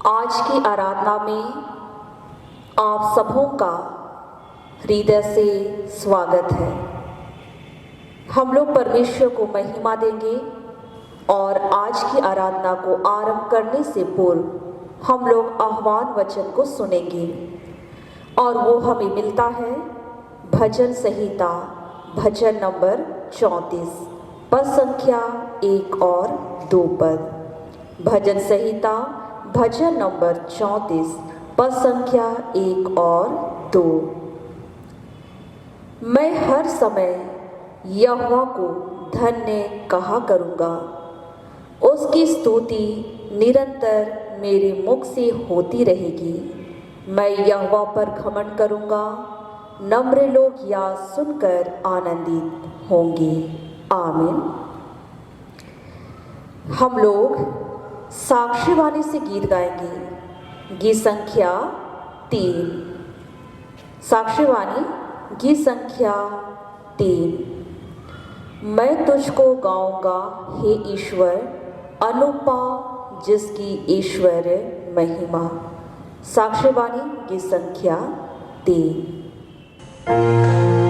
आज की आराधना में आप सबों का हृदय से स्वागत है। हम लोग परमेश्वर को महिमा देंगे और आज की आराधना को आरंभ करने से पूर्व हम लोग आह्वान वचन को सुनेंगे और वो हमें मिलता है भजन संहिता भजन नंबर 34 पद संख्या 1 और 2 पद। भजन संहिता भजन नंबर 34 पद संख्या 1 और 2। मैं हर समय यहोवा को धन्य कहा करूँगा, उसकी स्तुति निरंतर मेरे मुख से होती रहेगी। मैं यहोवा पर घमंड करूँगा, नम्र लोग यह सुनकर आनंदित होंगे। आमीन। हम लोग साक्षीवाणी से गीत गाएंगे। गीत संख्या 3। साक्षीवाणी गीत संख्या 3। मैं तुझको गाऊंगा हे ईश्वर, अनुपा जिसकी ईश्वर महिमा। साक्षीवाणी गीत संख्या 3। Anupa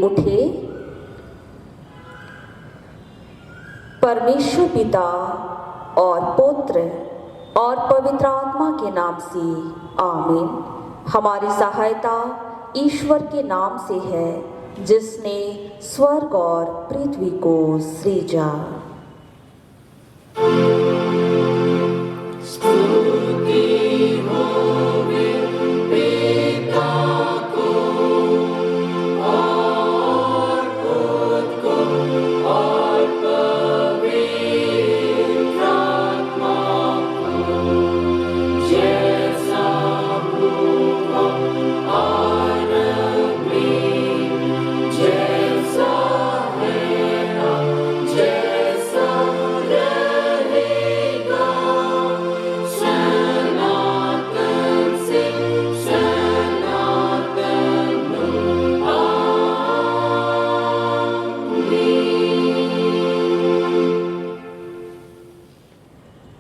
उठे। परमेश्वर पिता और पुत्र और पवित्र आत्मा के नाम से आमीन। हमारी सहायता ईश्वर के नाम से है, जिसने स्वर्ग और पृथ्वी को सृजा।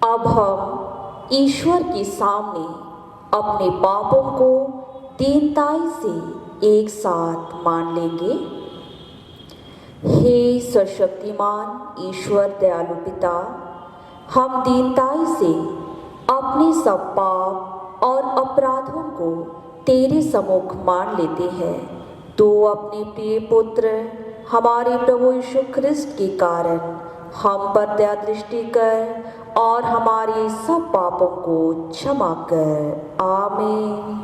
अब हम ईश्वर के सामने अपने पापों को दीनताई से एक साथ मान लेंगे। हे सर्वशक्तिमान ईश्वर दयालु पिता, हम दीनताई से अपने सब पाप और अपराधों को तेरे सम्मुख मान लेते हैं। तो अपने प्रिय पुत्र हमारे प्रभु यीशु ख्रिस्ट के कारण हम पर दया दृष्टि कर और हमारे सब पापों को क्षमा कर। आमीन।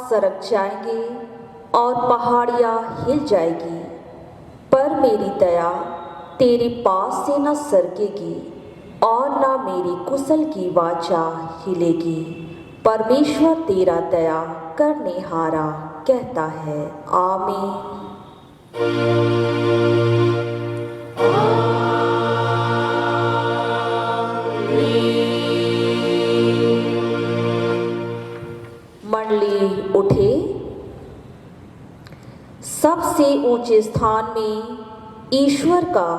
सरक जाएंगे और पहाड़ियाँ हिल जाएगी, पर मेरी दया तेरे पास से न सरकेगी और न मेरी कुशल की वाचा हिलेगी। परमेश्वर तेरा दया करने हारा कहता है। आमीन। मंडली उठे। सबसे ऊंचे स्थान में ईश्वर का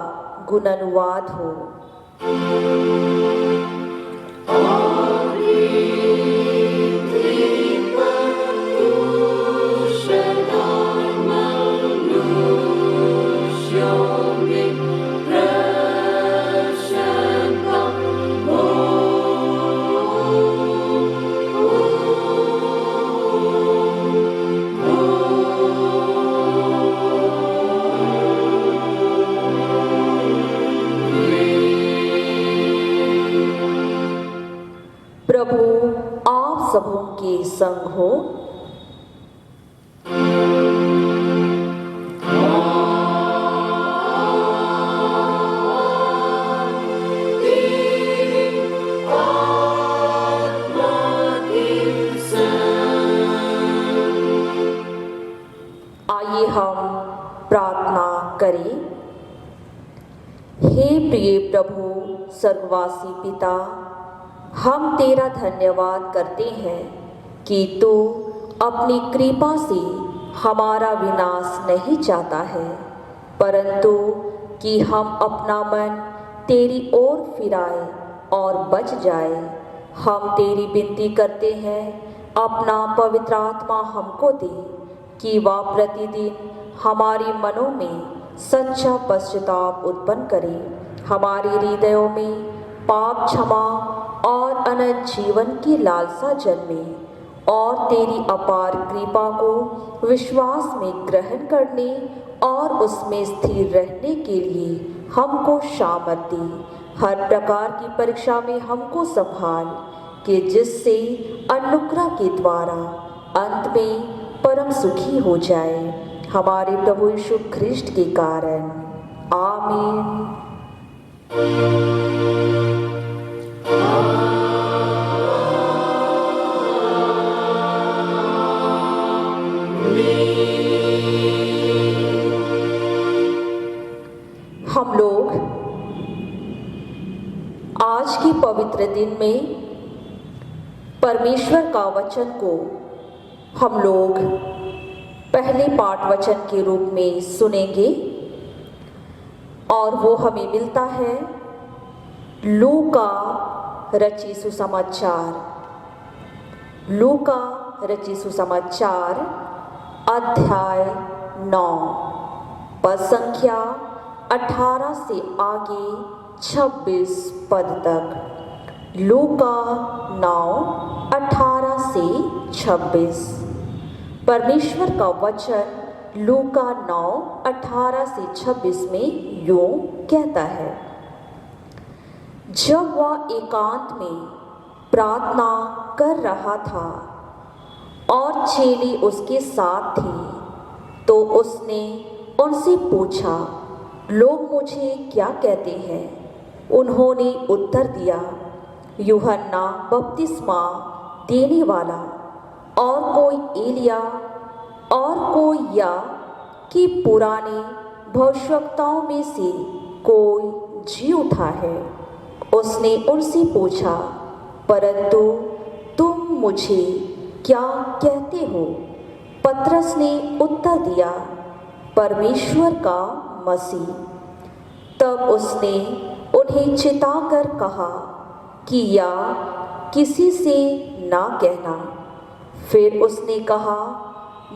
गुणानुवाद हो। प्रभु आप सबों के संग हो। आइए हम प्रार्थना करें। हे प्रिय प्रभु स्वर्गवासी पिता, हम तेरा धन्यवाद करते हैं कि तू अपनी कृपा से हमारा विनाश नहीं चाहता है, परंतु कि हम अपना मन तेरी ओर फिराए और बच जाए। हम तेरी विनती करते हैं, अपना पवित्र आत्मा हमको दे कि वह प्रतिदिन हमारे मनों में सच्चा पश्चाताप उत्पन्न करे, हमारे हृदयों में पाप क्षमा और अनंत जीवन की लालसा जन्मे और तेरी अपार कृपा को विश्वास में ग्रहण करने और उसमें स्थिर रहने के लिए हमको सामर्थ्य दे। हर प्रकार की परीक्षा में हमको संभाल कि जिससे अनुग्रह के द्वारा अंत में परम सुखी हो जाए, हमारे प्रभु यीशु ख्रिस्ट के कारण। आमीन। पवित्र दिन में परमेश्वर का वचन को हम लोग पहले पाठ वचन के रूप में सुनेंगे और वो हमें मिलता है लूका रची सुसमाचार, लूका रची सुसमाचार अध्याय 9 पद संख्या 18 से आगे 26 पद तक। लूका 9:18 से 26। परमेश्वर का वचन लूका 9:18 से 26 में यूं कहता है, जब वह एकांत में प्रार्थना कर रहा था और चेले उसके साथ थे, तो उसने उनसे पूछा, लोग मुझे क्या कहते हैं? उन्होंने उत्तर दिया, यूहन्ना बपतिस्मा देने वाला, और कोई एलिया, और कोई या कि पुराने भविष्यवक्ताओं में से कोई जी उठा है। उसने उनसे पूछा, परंतु तुम मुझे क्या कहते हो? पतरस ने उत्तर दिया, परमेश्वर का मसीह। तब उसने उन्हें चिताकर कहा कि या किसी से ना कहना। फिर उसने कहा,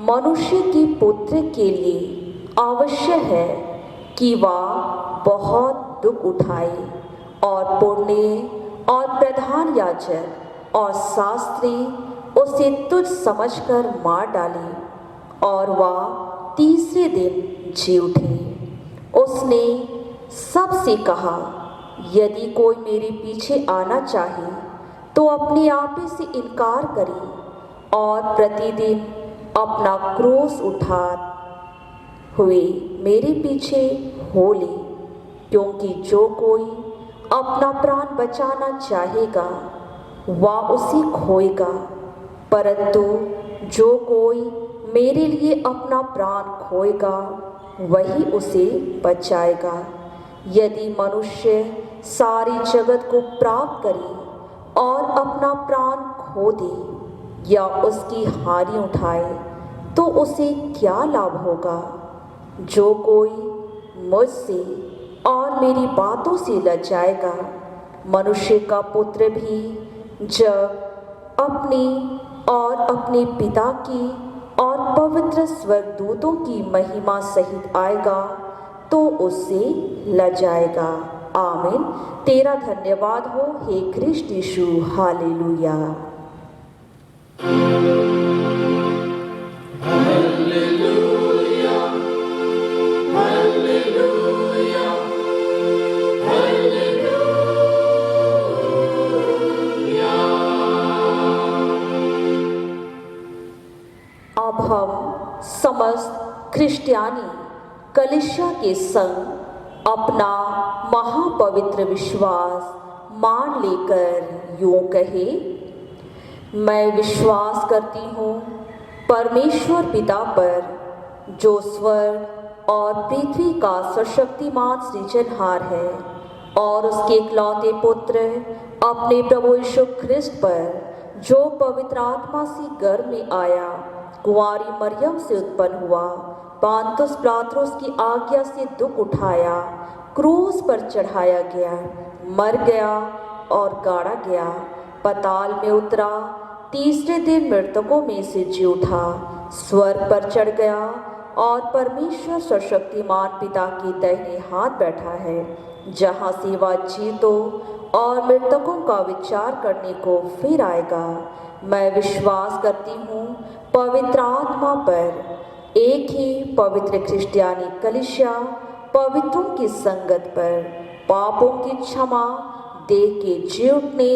मनुष्य के पुत्र के लिए आवश्यक है कि वह बहुत दुख उठाए और पुण्य और प्रधान याजक और शास्त्री उसे तुच्छ समझकर मार डाले और वह तीसरे दिन जी उठे। उसने सबसे कहा, यदि कोई मेरे पीछे आना चाहे तो अपने आप ही से इनकार करे और प्रतिदिन अपना क्रूस उठा हुए मेरे पीछे हो ले। क्योंकि जो कोई अपना प्राण बचाना चाहेगा वह उसे खोएगा, परंतु जो कोई मेरे लिए अपना प्राण खोएगा वही उसे बचाएगा। यदि मनुष्य सारी जगत को प्राप्त करे और अपना प्राण खो दे या उसकी हानि उठाए तो उसे क्या लाभ होगा? जो कोई मुझसे और मेरी बातों से लजाएगा, मनुष्य का पुत्र भी जब अपने और अपने पिता की और पवित्र स्वर्गदूतों की महिमा सहित आएगा तो उससे लजाएगा। आमीन। तेरा धन्यवाद हो हे ख्रिस्ट यीशु। हालेलुया। अब हम समस्त क्रिश्चियानी कलीसिया के संग अपना महापवित्र विश्वास मान लेकर यूं कहे, मैं विश्वास करती हूँ परमेश्वर पिता पर जो स्वर्ग और पृथ्वी का सशक्तिमान सृजनहार है, और उसके इकलौते पुत्र अपने प्रभु यीशु ख्रिस्त पर जो पवित्र आत्मा से गर्भ में आया, कुंवारी मरियम से उत्पन्न हुआ, पांतुस पिलातुस की आज्ञा से दुख उठाया, क्रूस पर चढ़ाया गया, मर गया और गाड़ा गया, पाताल में उतरा, तीसरे दिन मृतकों में से जी उठा, स्वर्ग पर चढ़ गया और परमेश्वर सर्वशक्तिमान पिता की दाहिने हाथ बैठा है, जहाँ से वह जीतों और मृतकों का विचार करने को फिर आएगा। मैं विश्वास करती हूँ पवित्र आत्मा पर, एक ही पवित्र क्रिश्चियानी कलीसिया, पवित्रों की संगत पर, पापों की क्षमा, देह के जी उठने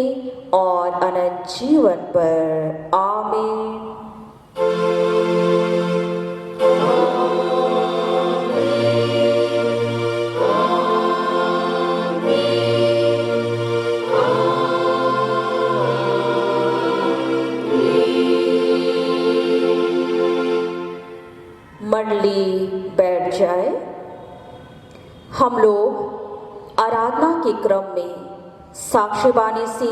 और अनंत जीवन पर। आमीन। मंडली बैठ जाए। हम लोग आराधना के क्रम में साक्षीवाणी से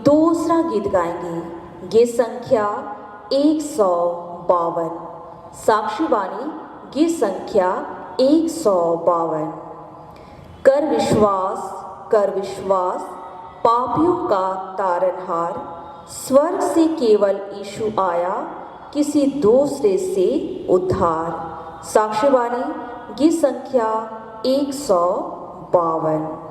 दूसरा गीत गाएंगे। गीत संख्या 152। साक्षीवाणी गीत संख्या 152। कर विश्वास पापियों का तारनहार, स्वर्ग से केवल यीशु आया, किसी दूसरे से उद्धार। साक्षीवाणी गीत संख्या 152।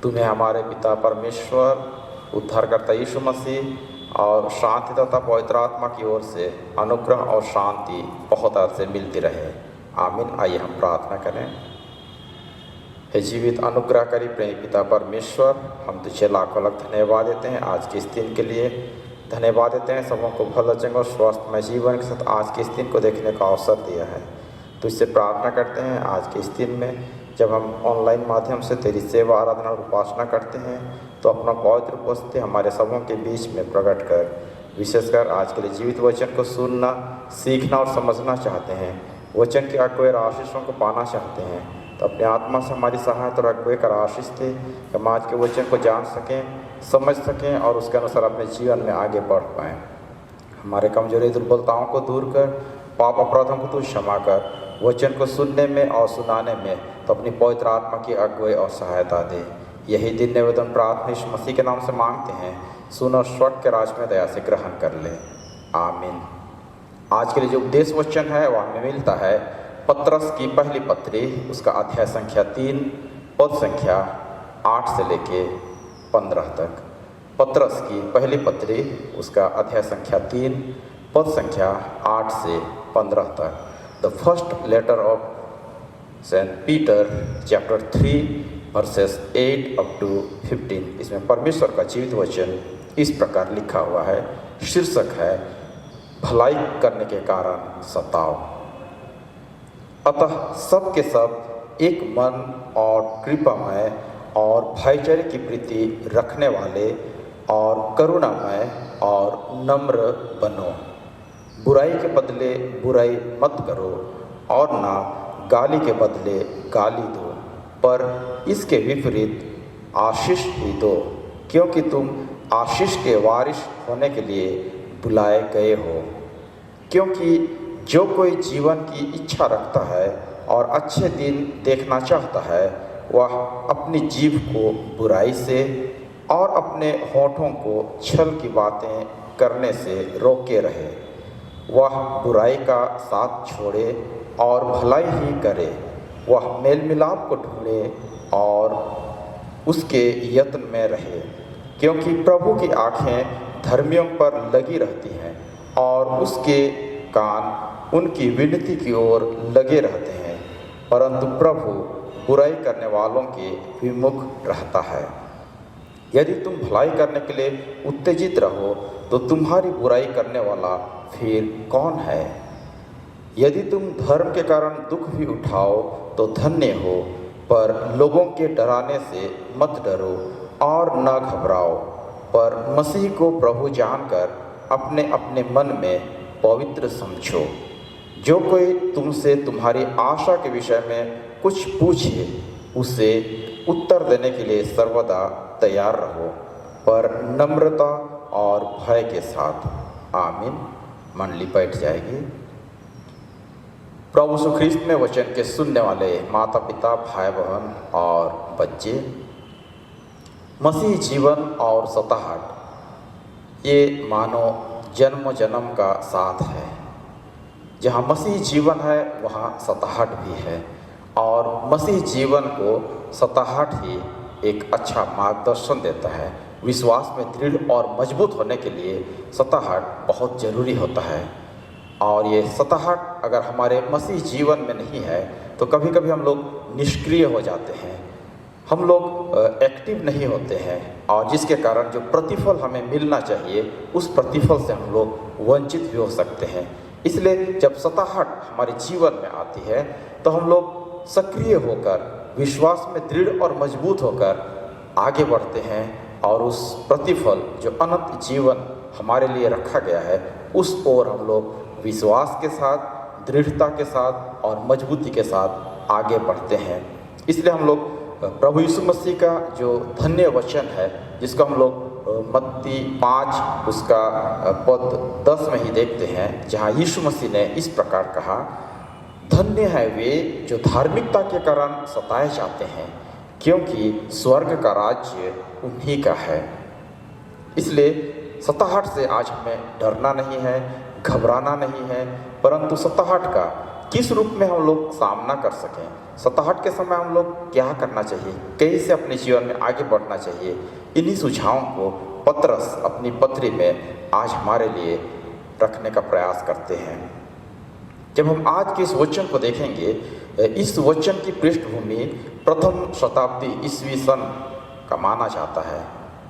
तुम्हें हमारे पिता परमेश्वर, उद्धारकर्ता यीशु मसीह और शांति तथा पवित्र आत्मा की ओर से अनुग्रह और शांति बहुत अर्थ से मिलती रहे। आमीन। आइए हम प्रार्थना करें। हे जीवित अनुग्रहकारी प्रेमी पिता परमेश्वर, हम तुझे लाखों लाख धन्यवाद देते हैं आज के इस दिन के लिए। धन्यवाद देते हैं सबों को भला चंगा और स्वास्थ्यमय जीवन के साथ आज के इस दिन को देखने का अवसर दिया है। तुझसे प्रार्थना करते हैं आज के इस दिन में जब हम ऑनलाइन माध्यम से तेरी सेवा, आराधना और उपासना करते हैं तो अपना पवित्र उपस्थिति हमारे सबों के बीच में प्रकट कर, विशेषकर आज के लिए जीवित वचन को सुनना, सीखना और समझना चाहते हैं। वचन की अगुए आशीषों को पाना चाहते हैं तो अपनी आत्मा से हमारी सहायता और अगुए कर आशीष दे कि हम आज के वचन को जान सकें, समझ सकें और उसके अनुसार अपने जीवन में आगे बढ़ पाएँ। हमारे कमजोरी दुर्बलताओं को दूर कर, पाप अपराधों को तू क्षमा कर, वचन को सुनने में और सुनाने में तो अपनी पवित्र आत्मा की अगुवाई और सहायता दे। यही दिन निवेदन प्रार्थना यीशु मसीह के नाम से मांगते हैं, सुन और स्वर्ग के राज में दया से ग्रहण कर ले, आमीन। आज के लिए जो उपदेश वचन है वह हमें मिलता है पतरस की पहली पत्री, उसका अध्याय संख्या 3 पद संख्या 8 से लेके 15 तक। पतरस की पहली पत्री, उसका अध्याय संख्या 3 पद संख्या 8 से 15 तक। The first letter of saint Peter chapter 3 verses 8 up to 15। इसमें परमेश्वर का जीवित वचन इस प्रकार लिखा हुआ है। शीर्षक है भलाई करने के कारण सताओ। अतः सब के सब एक मन और कृपामय और भाईचारे की प्रीति रखने वाले और करुणामय और नम्र बनो। बुराई के बदले बुराई मत करो और ना गाली के बदले गाली दो, पर इसके विपरीत आशीष ही दो, क्योंकि तुम आशीष के वारिस होने के लिए बुलाए गए हो। क्योंकि जो कोई जीवन की इच्छा रखता है और अच्छे दिन देखना चाहता है, वह अपनी जीभ को बुराई से और अपने होठों को छल की बातें करने से रोके रहे। वह बुराई का साथ छोड़े और भलाई ही करे। वह मेल मिलाप को ढूंढे और उसके यत्न में रहे, क्योंकि प्रभु की आँखें धर्मियों पर लगी रहती हैं और उसके कान उनकी विनती की ओर लगे रहते हैं, परंतु प्रभु बुराई करने वालों के विमुख रहता है। यदि तुम भलाई करने के लिए उत्तेजित रहो तो तुम्हारी बुराई करने वाला फिर कौन है? यदि तुम धर्म के कारण दुख भी उठाओ तो धन्य हो, पर लोगों के डराने से मत डरो और न घबराओ, पर मसीह को प्रभु जानकर अपने अपने मन में पवित्र समझो। जो कोई तुमसे तुम्हारी आशा के विषय में कुछ पूछे, उसे उत्तर देने के लिए सर्वदा तैयार रहो, पर नम्रता और भय के साथ। आमीन। मंडली बैठ जाएगी। प्रभु यीशु ख्रीस्त में वचन के सुनने वाले माता पिता, भाई बहन और बच्चे, मसीह जीवन और सताहट ये मानो जन्म जन्म का साथ है। जहाँ मसीह जीवन है वहाँ सताहट भी है, और मसीह जीवन को सताहट ही एक अच्छा मार्गदर्शन देता है। विश्वास में दृढ़ और मजबूत होने के लिए सताहट बहुत ज़रूरी होता है। और ये सताहट अगर हमारे मसीह जीवन में नहीं है तो कभी कभी हम लोग निष्क्रिय हो जाते हैं, हम लोग एक्टिव नहीं होते हैं, और जिसके कारण जो प्रतिफल हमें मिलना चाहिए उस प्रतिफल से हम लोग वंचित भी हो सकते हैं। इसलिए जब सताहट हमारे जीवन में आती है तो हम लोग सक्रिय होकर विश्वास में दृढ़ और मजबूत होकर आगे बढ़ते हैं, और उस प्रतिफल जो अनंत जीवन हमारे लिए रखा गया है उस ओर हम लोग विश्वास के साथ, दृढ़ता के साथ और मजबूती के साथ आगे बढ़ते हैं। इसलिए हम लोग प्रभु यीशु मसीह का जो धन्य वचन है, जिसको हम लोग मत्ती 5 उसका पद 10 में ही देखते हैं, जहाँ यीशु मसीह ने इस प्रकार कहा, धन्य है वे जो धार्मिकता के कारण सताए जाते हैं, क्योंकि स्वर्ग का राज्य उन्हीं का है। इसलिए सताहट से आज हमें डरना नहीं है, घबराना नहीं है, परंतु सताहट का किस रूप में हम लोग सामना कर सकें, सताहट के समय हम लोग क्या करना चाहिए, कैसे अपने जीवन में आगे बढ़ना चाहिए, इन्हीं सुझावों को पतरस अपनी पत्री में आज हमारे लिए रखने का प्रयास करते हैं। जब हम आज के इस वचन को देखेंगे, इस वचन की पृष्ठभूमि प्रथम शताब्दी ईस्वी सन का माना जाता है।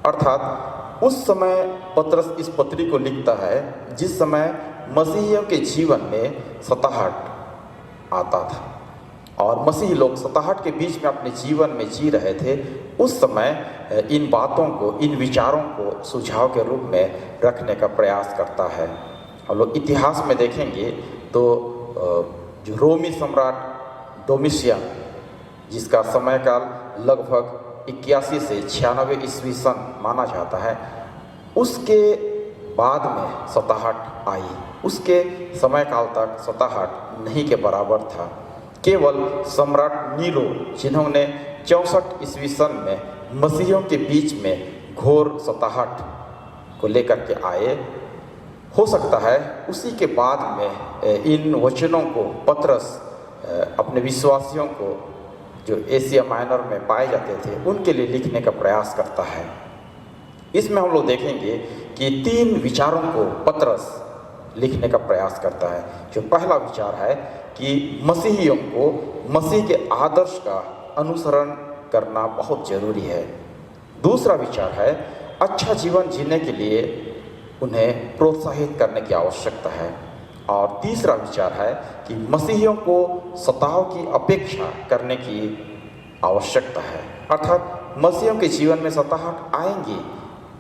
अर्थात उस समय पतरस इस पत्री को लिखता है जिस समय मसीहियों के जीवन में सताहट आता था, और मसीही लोग सताहट के बीच में अपने जीवन में जी रहे थे। उस समय इन बातों को, इन विचारों को सुझाव के रूप में रखने का प्रयास करता है। हम लोग इतिहास में देखेंगे तो जो रोमी सम्राट डोमिशियन, जिसका समय काल लगभग 81 से 96 ईस्वी सन माना जाता है, उसके बाद में सताहट आई। उसके समय काल तक सताहट नहीं के बराबर था। केवल सम्राट नीरो, जिन्होंने 64 ईस्वी सन में मसीहियों के बीच में घोर सताहट को लेकर के आए, हो सकता है उसी के बाद में इन वचनों को पतरस अपने विश्वासियों को जो एशिया माइनर में पाए जाते थे उनके लिए लिखने का प्रयास करता है। इसमें हम लोग देखेंगे कि 3 विचारों को पतरस लिखने का प्रयास करता है। जो पहला विचार है कि मसीहियों को मसीह के आदर्श का अनुसरण करना बहुत ज़रूरी है। दूसरा विचार है अच्छा जीवन जीने के लिए उन्हें प्रोत्साहित करने की आवश्यकता है। और तीसरा विचार है कि मसीहियों को सताव की अपेक्षा करने की आवश्यकता है, अर्थात मसीहियों के जीवन में सताहट आएंगी,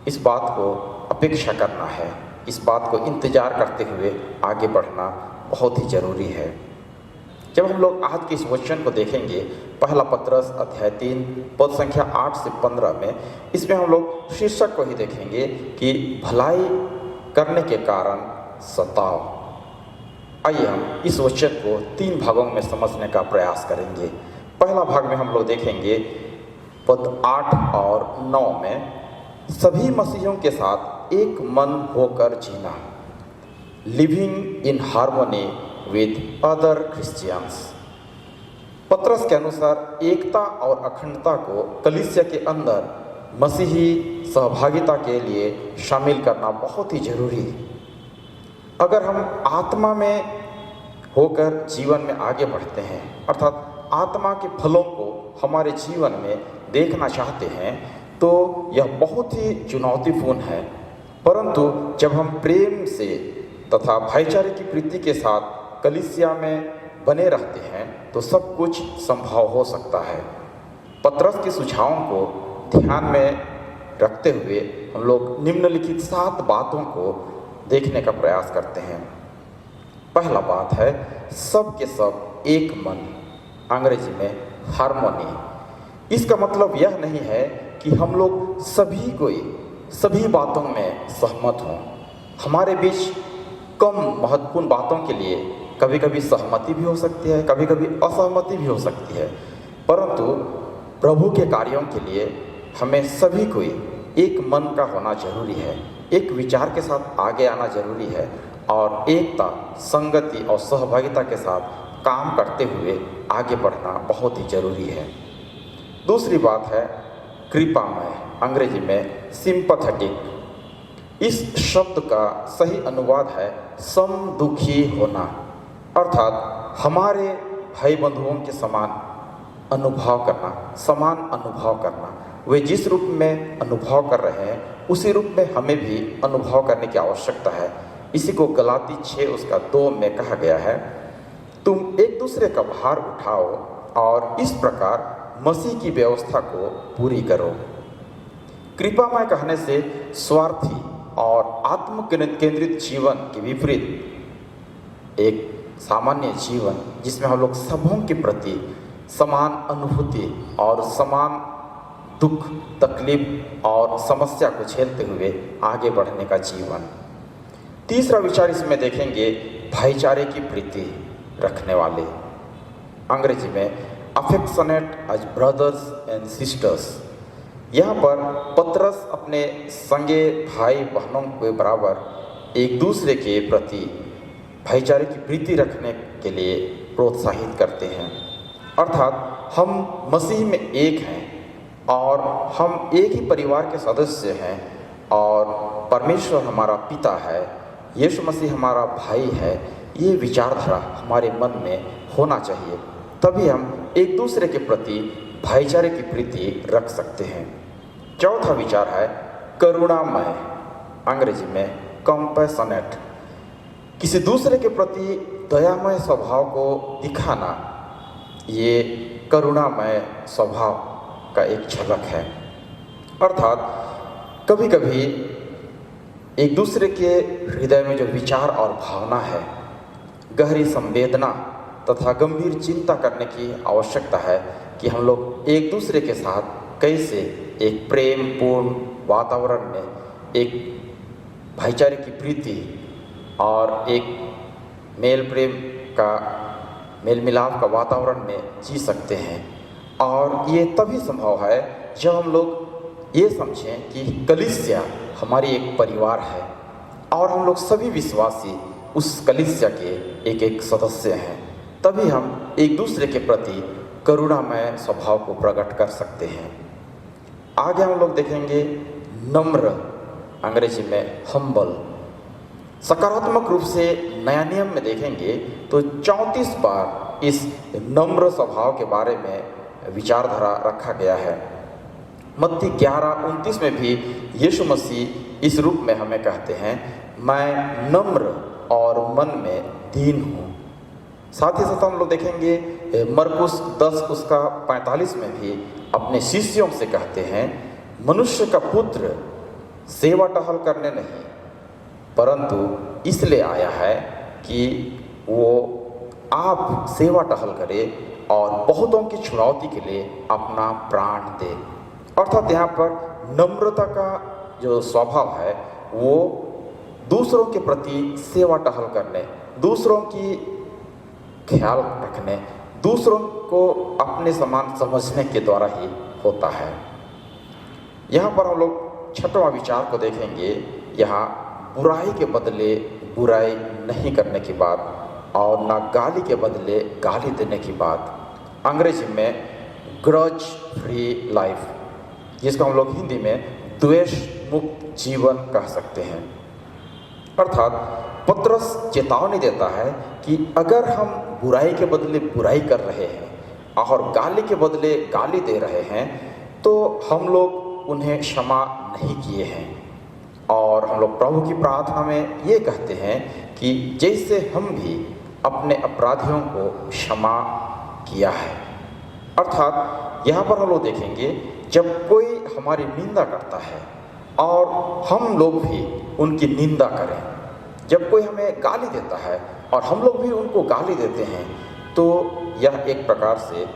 इस बात को अपेक्षा करना है, इस बात को इंतज़ार करते हुए आगे बढ़ना बहुत ही ज़रूरी है। जब हम लोग आज के इस वचन को देखेंगे, पहला पतरस अध्याय 3 पद संख्या 8 से 15 में, इसमें हम लोग शीर्षक को ही देखेंगे कि भलाई करने के कारण सताव। आइए हम इस वचन को 3 भागों में समझने का प्रयास करेंगे। पहला भाग में हम लोग देखेंगे पद 8 और 9 में, सभी मसीहियों के साथ एक मन होकर जीना, living in harmony with other Christians. पतरस के अनुसार एकता और अखंडता को कलीसिया के अंदर मसीही सहभागिता के लिए शामिल करना बहुत ही जरूरी है। अगर हम आत्मा में होकर जीवन में आगे बढ़ते हैं, अर्थात आत्मा के फलों को हमारे जीवन में देखना चाहते हैं, तो यह बहुत ही चुनौतीपूर्ण है। परंतु जब हम प्रेम से तथा भाईचारे की प्रीति के साथ कलीसिया में बने रहते हैं तो सब कुछ संभव हो सकता है। पतरस के सुझावों को ध्यान में रखते हुए हम लोग निम्नलिखित 7 बातों को देखने का प्रयास करते हैं। पहला बात है सब के सब एक मन, अंग्रेजी में हार्मोनी। इसका मतलब यह नहीं है कि हम लोग सभी बातों में सहमत हों। हमारे बीच कम महत्वपूर्ण बातों के लिए कभी कभी सहमति भी हो सकती है, कभी कभी असहमति भी हो सकती है, परंतु प्रभु के कार्यों के लिए हमें सभी को एक मन का होना जरूरी है, एक विचार के साथ आगे आना जरूरी है और एकता, संगति और सहभागिता के साथ काम करते हुए आगे बढ़ना बहुत ही जरूरी है। दूसरी बात है कृपामय, अंग्रेजी में सिंपैथेटिक। इस शब्द का सही अनुवाद है समदुखी होना, अर्थात हमारे भाई बंधुओं के समान अनुभव करना। वे जिस रूप में अनुभव कर रहे हैं उसी रूप में हमें भी अनुभव करने की आवश्यकता है। इसी को गलाती 6 उसका 2 में कहा गया है, तुम एक दूसरे का भार उठाओ और इस प्रकार मसीह की व्यवस्था को पूरी करो। कृपामय कहने से स्वार्थी और आत्म केंद्रित जीवन के विपरीत एक सामान्य जीवन जिसमें हम लोग सबों के प्रति समान अनुभूति और समान दुख, तकलीफ और समस्या को झेलते हुए आगे बढ़ने का जीवन। तीसरा विचार इसमें देखेंगे भाईचारे की प्रीति रखने वाले, अंग्रेजी में affectionate as brothers and sisters. यहाँ पर पतरस अपने संगे भाई बहनों के बराबर एक दूसरे के प्रति भाईचारे की प्रीति रखने के लिए प्रोत्साहित करते हैं, अर्थात हम मसीह में एक हैं और हम एक ही परिवार के सदस्य हैं और परमेश्वर हमारा पिता है, यीशु मसीह हमारा भाई है। ये विचारधारा हमारे मन में होना चाहिए, तभी हम एक दूसरे के प्रति भाईचारे की प्रीति रख सकते हैं। चौथा विचार है करुणामय, अंग्रेजी में कंपैशनेट। किसी दूसरे के प्रति दयामय स्वभाव को दिखाना, ये करुणामय स्वभाव का एक झलक है, अर्थात कभी कभी एक दूसरे के हृदय में जो विचार और भावना है, गहरी संवेदना तथा गंभीर चिंता करने की आवश्यकता है कि हम लोग एक दूसरे के साथ कैसे एक प्रेम पूर्ण वातावरण में, एक भाईचारे की प्रीति और एक मेल प्रेम का, मेल मिलाप का वातावरण में जी सकते हैं। और ये तभी संभव है जब हम लोग ये समझें कि कलीसिया हमारी एक परिवार है और हम लोग सभी विश्वासी उस कलीसिया के एक एक सदस्य हैं। तभी हम एक दूसरे के प्रति करुणामय स्वभाव को प्रकट कर सकते हैं। आगे हम लोग देखेंगे नम्र, अंग्रेजी में हम्बल। सकारात्मक रूप से नया नियम में देखेंगे तो 34 बार इस नम्र स्वभाव के बारे में विचारधारा रखा गया है। मत्ती 11:29 में भी यीशु मसीह इस रूप में हमें कहते हैं, मैं नम्र और मन में दीन हूँ। साथ ही साथ हम लोग देखेंगे मरकुस 10:45 में भी अपने शिष्यों से कहते हैं, मनुष्य का पुत्र सेवा टहल करने नहीं परंतु इसलिए आया है कि वो आप सेवा टहल करे और बहुतों की छुड़ौती के लिए अपना प्राण दे। अर्थात यहाँ पर नम्रता का जो स्वभाव है वो दूसरों के प्रति सेवा टहल करने, दूसरों की ख्याल रखने, दूसरों को अपने समान समझने के द्वारा ही होता है। यहाँ पर हम लोग 6वां विचार को देखेंगे। यहाँ बुराई के बदले बुराई नहीं करने की बात और ना गाली के बदले गाली देने की बात, अंग्रेजी में ग्रज फ्री लाइफ, जिसको हम लोग हिंदी में द्वेष मुक्त जीवन कह सकते हैं। अर्थात पतरस चेतावनी देता है कि अगर हम बुराई के बदले बुराई कर रहे हैं और गाली के बदले गाली दे रहे हैं तो हम लोग उन्हें क्षमा नहीं किए हैं। और हम लोग प्रभु की प्रार्थना में ये कहते हैं कि जैसे हम भी अपने अपराधियों को क्षमा किया है। अर्थात यहाँ पर हम लोग देखेंगे जब कोई हमारी निंदा करता है और हम लोग भी उनकी निंदा करें, जब कोई हमें गाली देता है और हम लोग भी उनको गाली देते हैं, तो यह एक प्रकार से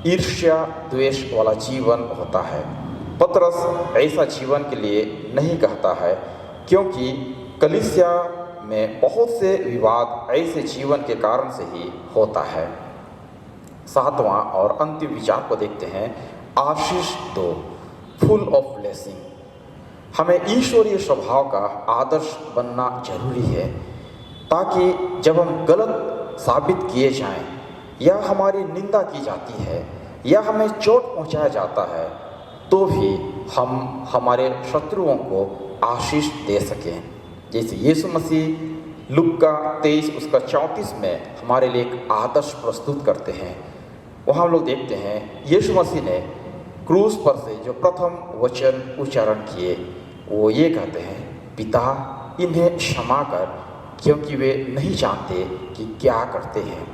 ईर्ष्या द्वेष वाला जीवन होता है। पतरस ऐसा जीवन के लिए नहीं कहता है, क्योंकि कलीसिया में बहुत से विवाद ऐसे जीवन के कारण से ही होता है। 7वां और अंतिम विचार को देखते हैं, आशीष दो, फुल ऑफ ब्लेसिंग। हमें ईश्वरीय स्वभाव का आदर्श बनना जरूरी है, ताकि जब हम गलत साबित किए जाएं या हमारी निंदा की जाती है या हमें चोट पहुंचाया जाता है तो भी हम हमारे शत्रुओं को आशीष दे सकें। जैसे यीशु मसीह लूका 23:34 में हमारे लिए एक आदर्श प्रस्तुत करते हैं। वहाँ हम लोग देखते हैं यीशु मसीह ने क्रूस पर से जो प्रथम वचन उच्चारण किए वो ये कहते हैं, पिता इन्हें क्षमा कर क्योंकि वे नहीं जानते कि क्या करते हैं।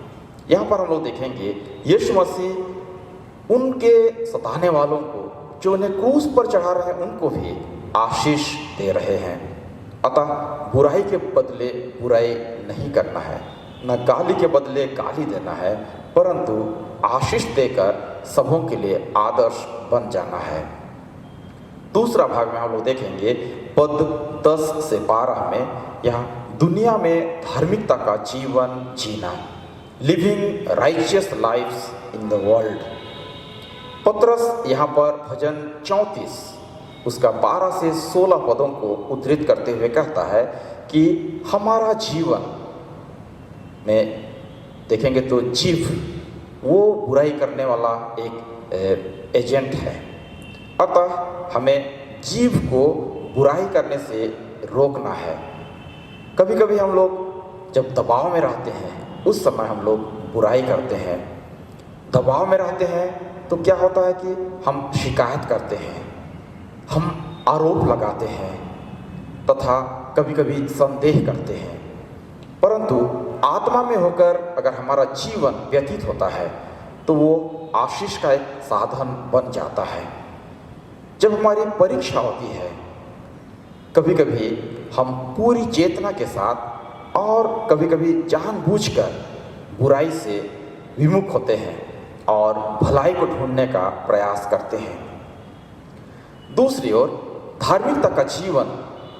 यहाँ पर हम लोग देखेंगे यीशु मसीह उनके सताने वालों को जो उन्हें क्रूस पर चढ़ा रहे हैं उनको भी आशीष दे रहे हैं। अतः बुराई के बदले बुराई नहीं करना है, न गाली के बदले गाली देना है, परंतु आशीष देकर सबों के लिए आदर्श बन जाना है। दूसरा भाग में हम लोग देखेंगे पद 10 से 12 में, यहाँ दुनिया में धार्मिकता का जीवन जीना, living righteous lifes in the world. पतरस यहाँ पर भजन 34 उसका 12 से 16 पदों को उद्धृत करते हुए कहता है कि हमारा जीवन में देखेंगे तो जीव वो बुराई करने वाला एक एजेंट है। अतः हमें जीव को बुराई करने से रोकना है। कभी कभी हम लोग जब दबाव में रहते हैं उस समय हम लोग बुराई करते हैं। दबाव में रहते हैं तो क्या होता है कि हम शिकायत करते हैं, हम आरोप लगाते हैं तथा कभी कभी संदेह करते हैं। परंतु आत्मा में होकर अगर हमारा जीवन व्यतीत होता है तो वो आशीष का एक साधन बन जाता है। जब हमारी परीक्षा होती है कभी कभी हम पूरी चेतना के साथ और कभी कभी जानबूझकर बुराई से विमुख होते हैं और भलाई को ढूंढने का प्रयास करते हैं। दूसरी ओर धार्मिकता का जीवन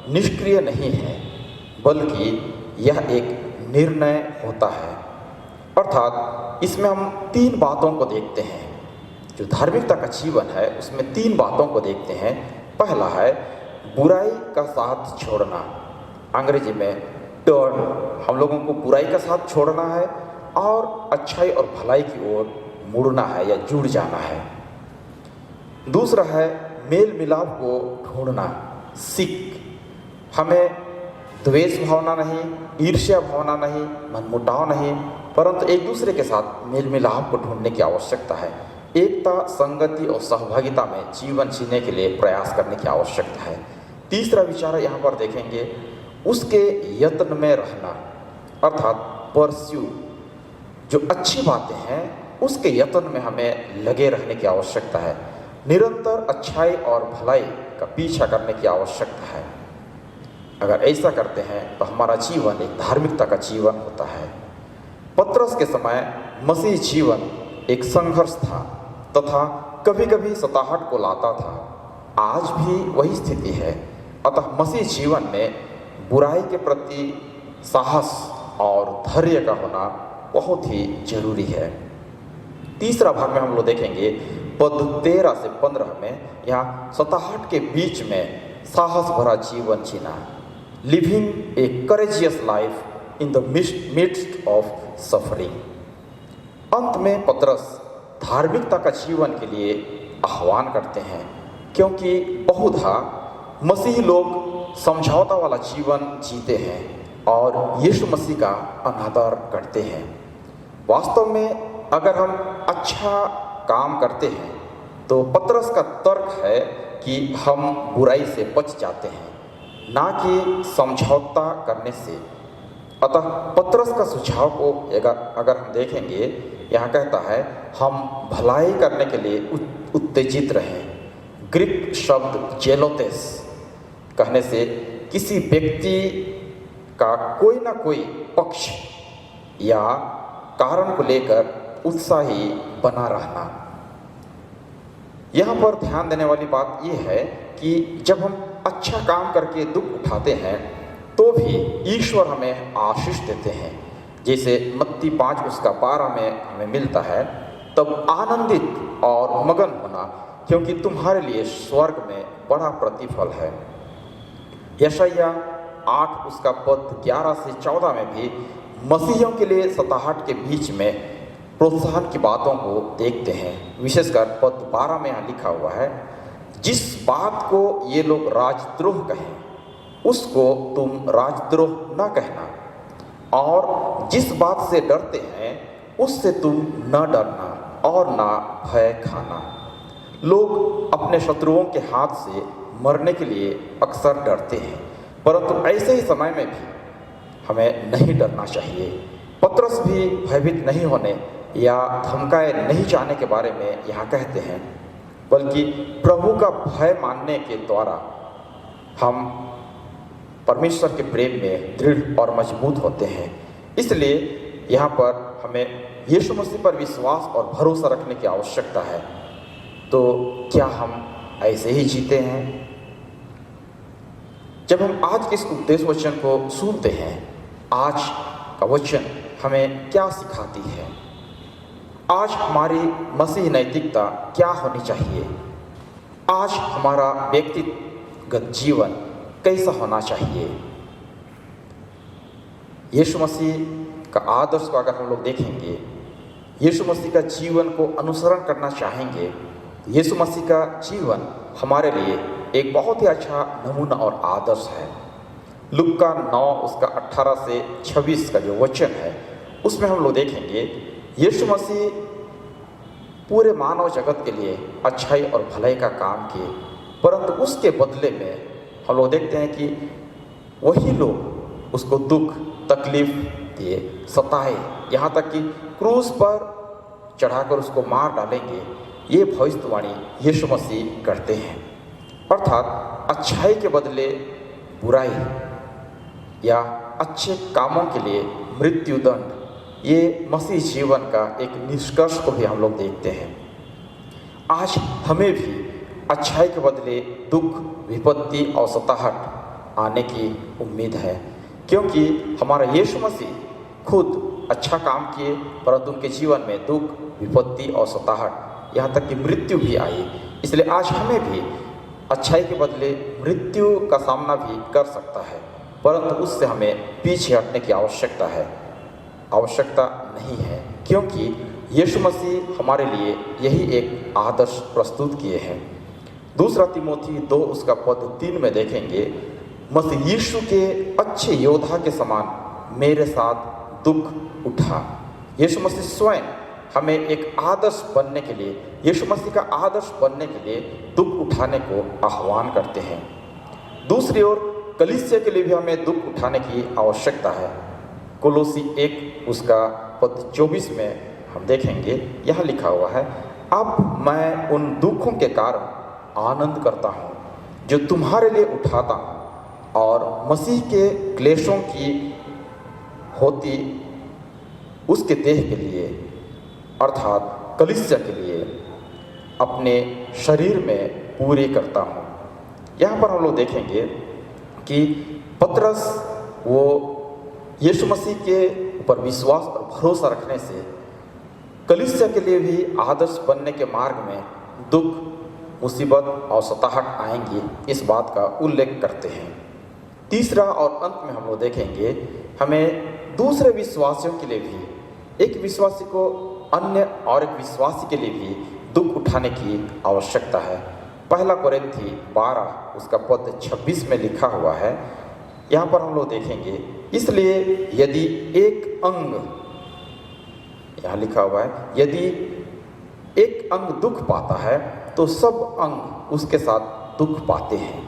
निष्क्रिय नहीं है, बल्कि यह एक निर्णय होता है। अर्थात इसमें हम 3 बातों को देखते हैं। जो धार्मिकता का जीवन है उसमें 3 बातों को देखते हैं। पहला है बुराई का साथ छोड़ना, अंग्रेजी में टर्न। हम लोगों को बुराई का साथ छोड़ना है और अच्छाई और भलाई की ओर मुड़ना है या जुड़ जाना है। दूसरा है मेल मिलाप को ढूंढना, सीख। हमें द्वेष भावना नहीं, ईर्ष्या भावना नहीं, मनमुटाव नहीं, परंतु एक दूसरे के साथ मेल मिलाप को ढूंढने की आवश्यकता है। एकता, संगति और सहभागिता में जीवन जीने के लिए प्रयास करने की आवश्यकता है। तीसरा विचार यहाँ पर देखेंगे, उसके यत्न में रहना, अर्थात परस्यू। जो अच्छी बातें हैं उसके यत्न में हमें लगे रहने की आवश्यकता है। निरंतर अच्छाई और भलाई का पीछा करने की आवश्यकता है। अगर ऐसा करते हैं तो हमारा जीवन एक धार्मिकता का जीवन होता है। पतरस के समय मसीह जीवन एक संघर्ष था तथा कभी कभी सताहट को लाता था। आज भी वही स्थिति है। अतः मसीह जीवन में बुराई के प्रति साहस और धैर्य का होना बहुत ही जरूरी है। तीसरा भाग में हम लोग देखेंगे पद 13 से 15 में, यहाँ सताहट के बीच में साहस भरा जीवन जीना, living a courageous life in the midst of suffering. अंत में पतरस धार्मिकता का जीवन के लिए आह्वान करते हैं, क्योंकि बहुधा मसीही लोग समझौता वाला जीवन जीते हैं और यीशु मसीह का अनादर करते हैं। वास्तव में अगर हम अच्छा काम करते हैं तो पतरस का तर्क है कि हम बुराई से बच जाते हैं, ना कि समझौता करने से। अतः पतरस का सुझाव को अगर हम देखेंगे, यहाँ कहता है हम भलाई करने के लिए उत्तेजित रहें। ग्रीक शब्द जेलोतेस कहने से किसी व्यक्ति का कोई ना कोई पक्ष या कारण को लेकर उत्साही बना रहना। यहाँ पर ध्यान देने वाली बात यह है कि जब हम अच्छा काम करके दुख उठाते हैं तो भी ईश्वर हमें आशीष देते हैं। जैसे मत्ती 5:12 में हमें मिलता है, तब आनंदित और मगन होना, क्योंकि तुम्हारे लिए स्वर्ग में बड़ा प्रतिफल है। यशायाह 8:11 से 14 में भी मसीहियों के लिए सताहट के बीच में प्रोत्साहन की बातों को देखते हैं। विशेषकर पद 12 में यहाँ लिखा हुआ है, जिस बात को ये लोग राजद्रोह कहें उसको तुम राजद्रोह न कहना, और जिस बात से डरते हैं उससे तुम न डरना और न भय खाना। लोग अपने शत्रुओं के हाथ से मरने के लिए अक्सर डरते हैं, परंतु ऐसे ही समय में भी हमें नहीं डरना चाहिए। पतरस भी भयभीत नहीं होने या धमकाए नहीं जाने के बारे में यहाँ कहते हैं, बल्कि प्रभु का भय मानने के द्वारा हम परमेश्वर के प्रेम में दृढ़ और मजबूत होते हैं। इसलिए यहाँ पर हमें यीशु मसीह पर विश्वास और भरोसा रखने की आवश्यकता है। तो क्या हम ऐसे ही जीते हैं? जब हम आज के इस उपदेश वचन को सुनते हैं, आज का वचन हमें क्या सिखाती है? आज हमारी मसीह नैतिकता क्या होनी चाहिए? आज हमारा व्यक्तिगत जीवन कैसा होना चाहिए? यीशु मसीह का आदर्श को अगर हम लोग देखेंगे, यीशु मसीह का जीवन को अनुसरण करना चाहेंगे, यीशु मसीह का जीवन हमारे लिए एक बहुत ही अच्छा नमूना और आदर्श है। लुक्का 9:18 से 26 का जो वचन है उसमें हम लोग देखेंगे यीशु मसीह पूरे मानव जगत के लिए अच्छाई और भलाई का काम किए, परंतु उसके बदले में हम लोग देखते हैं कि वही लोग उसको दुख तकलीफ दिए, सताए, यहाँ तक कि क्रूस पर चढ़ाकर उसको मार डालेंगे। ये भविष्यवाणी यीशु मसीह करते हैं। अर्थात अच्छाई के बदले बुराई या अच्छे कामों के लिए मृत्युदंड ये मसीह जीवन का एक निष्कर्ष को भी हम लोग देखते हैं। आज हमें भी अच्छाई के बदले दुख, विपत्ति और सताहट आने की उम्मीद है, क्योंकि हमारा यीशु मसीह खुद अच्छा काम किए, परंतु उनके जीवन में दुख, विपत्ति और सताहट, यहाँ तक कि मृत्यु भी आई। इसलिए आज हमें भी अच्छाई के बदले मृत्यु का सामना भी कर सकता है, परंतु उससे हमें पीछे हटने की आवश्यकता नहीं है, क्योंकि यीशु मसीह हमारे लिए यही एक आदर्श प्रस्तुत किए हैं। दूसरा तिमोथी 2 उसका पद 3 में देखेंगे, मसीह यीशु के अच्छे योद्धा के समान मेरे साथ दुख उठा। यीशु मसीह स्वयं हमें एक आदर्श बनने के लिए, यीशु मसीह का आदर्श बनने के लिए दुख उठाने को आह्वान करते हैं। दूसरी ओर कलीसिया के लिए भी हमें दुख उठाने की आवश्यकता है। कोलोसी 1 उसका पद 24 में हम देखेंगे, यहाँ लिखा हुआ है, अब मैं उन दुखों के कारण आनंद करता हूँ जो तुम्हारे लिए उठाता हूँ, और मसीह के क्लेशों की होती उसके देह के लिए, अर्थात कलीसिया के लिए अपने शरीर में पूरे करता हूँ। यहाँ पर हम लोग देखेंगे कि पतरस वो यीशु मसीह के ऊपर विश्वास और भरोसा रखने से कलीसिया के लिए भी आदर्श बनने के मार्ग में दुख, मुसीबत और सताहट आएंगी, इस बात का उल्लेख करते हैं। तीसरा और अंत में हम लोग देखेंगे, हमें दूसरे विश्वासियों के लिए भी, एक विश्वासी को अन्य और एक विश्वासी के लिए भी दुख उठाने की आवश्यकता है। पहला कोरिन्थी 12 उसका पद 26 में लिखा हुआ है, यहाँ पर हम लोग देखेंगे, इसलिए यदि एक अंग, यहाँ लिखा हुआ है, यदि एक अंग दुख पाता है तो सब अंग उसके साथ दुख पाते हैं,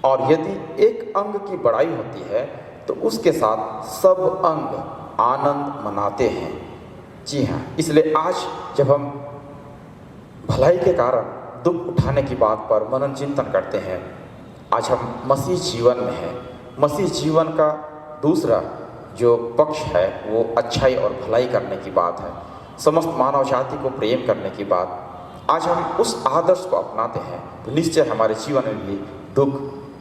और यदि एक अंग की बड़ाई होती है तो उसके साथ सब अंग आनंद मनाते हैं। जी हाँ, इसलिए आज जब हम भलाई के कारण दुख उठाने की बात पर मनन चिंतन करते हैं, आज हम मसीह जीवन में हैं। मसीह जीवन का दूसरा जो पक्ष है वो अच्छाई और भलाई करने की बात है, समस्त मानव जाति को प्रेम करने की बात। आज हम उस आदर्श को अपनाते हैं तो निश्चय हमारे जीवन में भी दुख,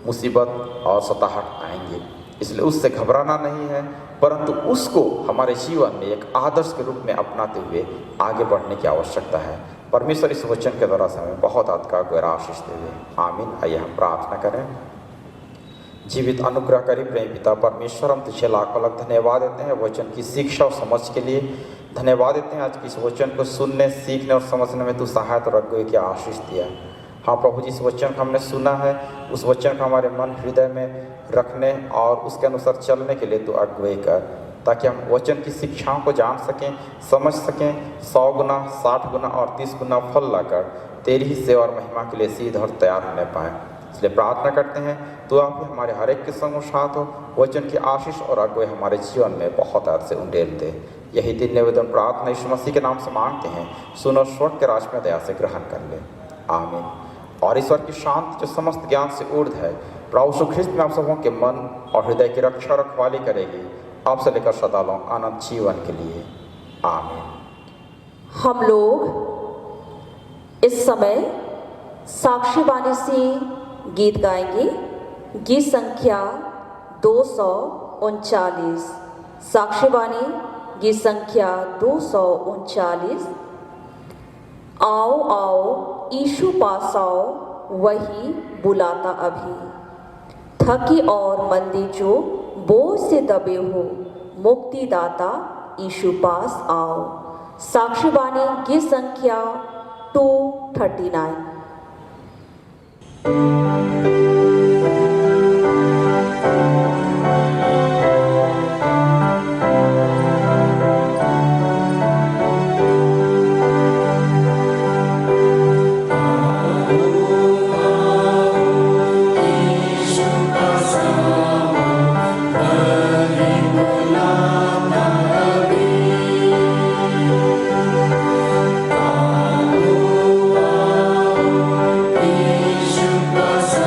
मुसीबत और सताहट आएंगे। इसलिए उससे घबराना नहीं है, परंतु उसको हमारे जीवन में एक आदर्श के रूप में अपनाते हुए आगे बढ़ने की आवश्यकता है। परमेश्वर इस वचन के द्वारा से हमें बहुत का गहरा आशीष देवे। आमीन। आइए हम प्रार्थना करें। जीवित अनुग्रहकारी प्रेम पिता परमेश्वर, हम तुझे लाखों लाख धन्यवाद देते हैं वचन की शिक्षा और समझ के लिए। धन्यवाद देते हैं आज की इस वचन को सुनने, सीखने और समझने में तू सहायता और अगुवाई की आशीष दिया। हाँ प्रभु, जिस वचन को हमने सुना है उस वचन को हमारे मन हृदय में रखने और उसके अनुसार चलने के लिए तू अगुवाई कर, ताकि हम वचन की शिक्षाओं को जान सकें, समझ सकें, 100 गुना, 60 गुना और 30 गुना फल लाकर तेरी ही सेवा और महिमा के लिए सीध और तैयार होने पाएँ। इसलिए प्रार्थना करते हैं तो आप भी हमारे हर एक के संग साथ हो, वचन की आशीष और अगुवाई हमारे जीवन में बहुत अर्थ से उंडेल दे। यही दिन निवेदन प्रार्थना यीशु मसीह के नाम से मांगते हैं, सुनो स्वर्ग के राज में दया से ग्रहण कर ले। आमीन। और ईश्वर की शांति जो समस्त ज्ञान से ऊर्ध्व है, प्रभु यीशु ख्रिस्त में आप सबों के मन और हृदय की रक्षा और रखवाली करेगी, आपसे लेकर सदा अनंत जीवन के लिए। आमीन। हम लोग इस समय साक्षी वाणी से गीत गाएंगे। गीत संख्या 239। साक्षी वाणी गीत संख्या 239। आओ आओ यीशु पास आओ, वही बुलाता अभी। थकी और मंदी जो बोझ से दबे हो, मुक्तिदाता यीशु पास आओ। साक्षी वाणी गीत संख्या 239। Pass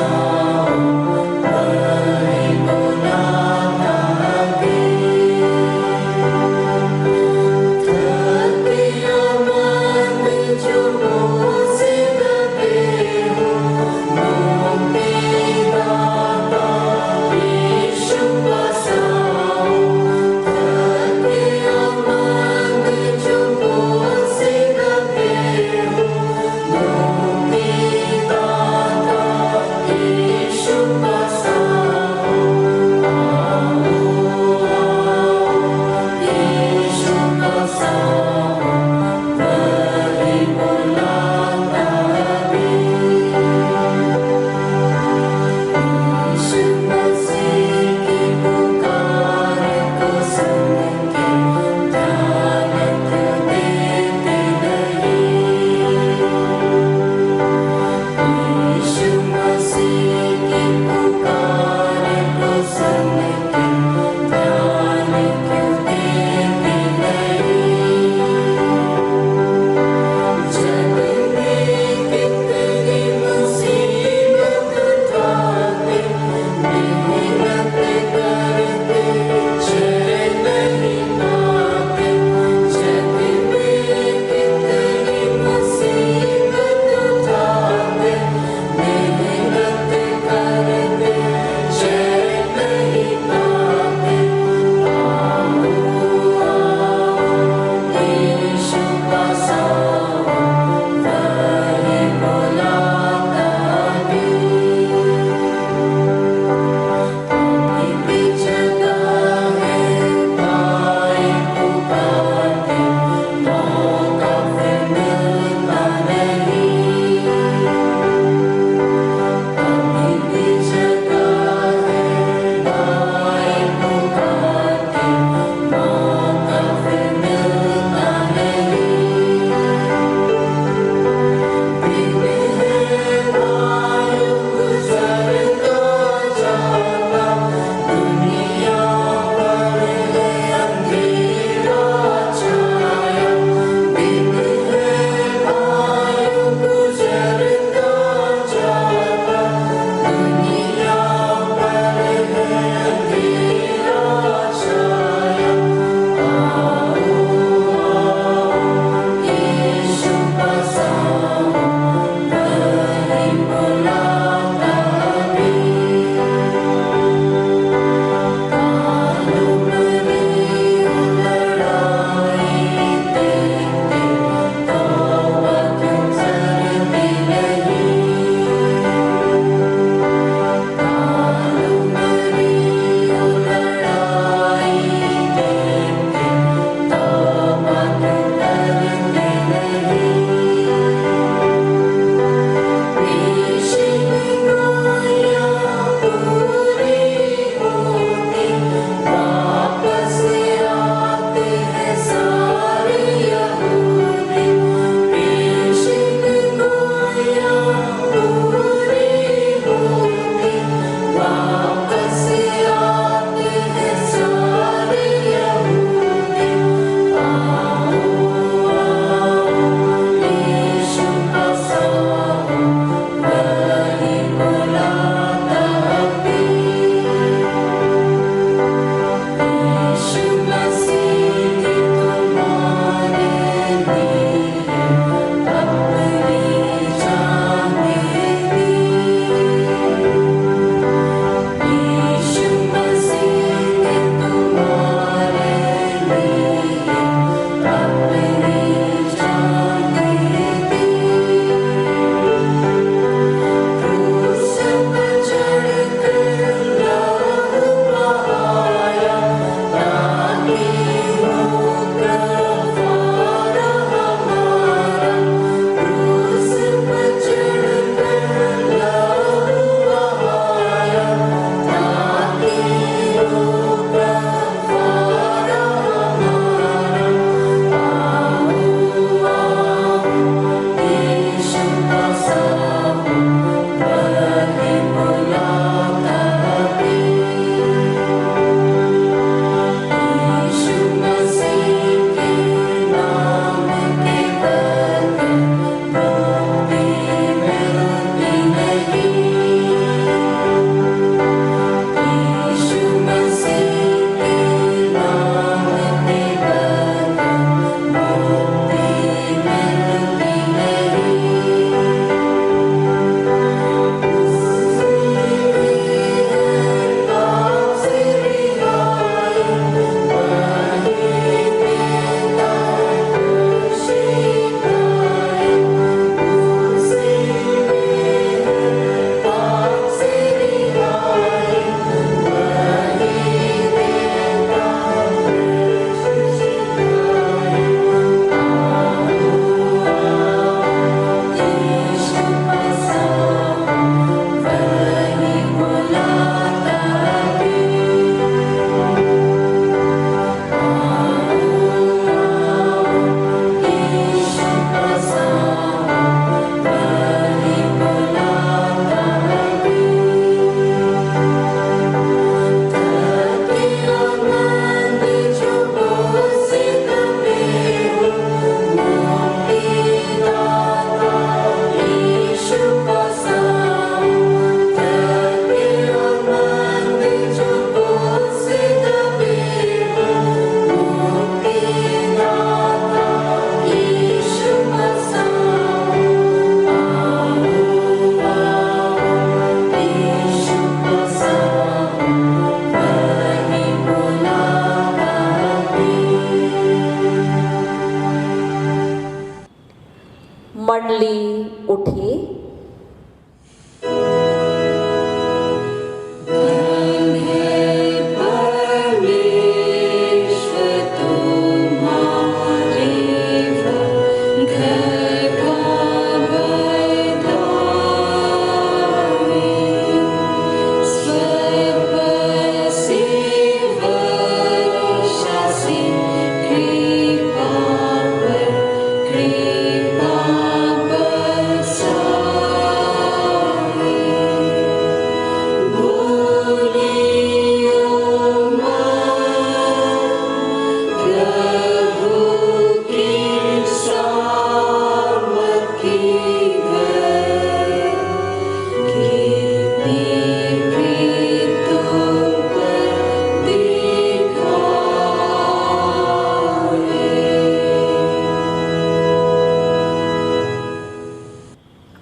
देंगे।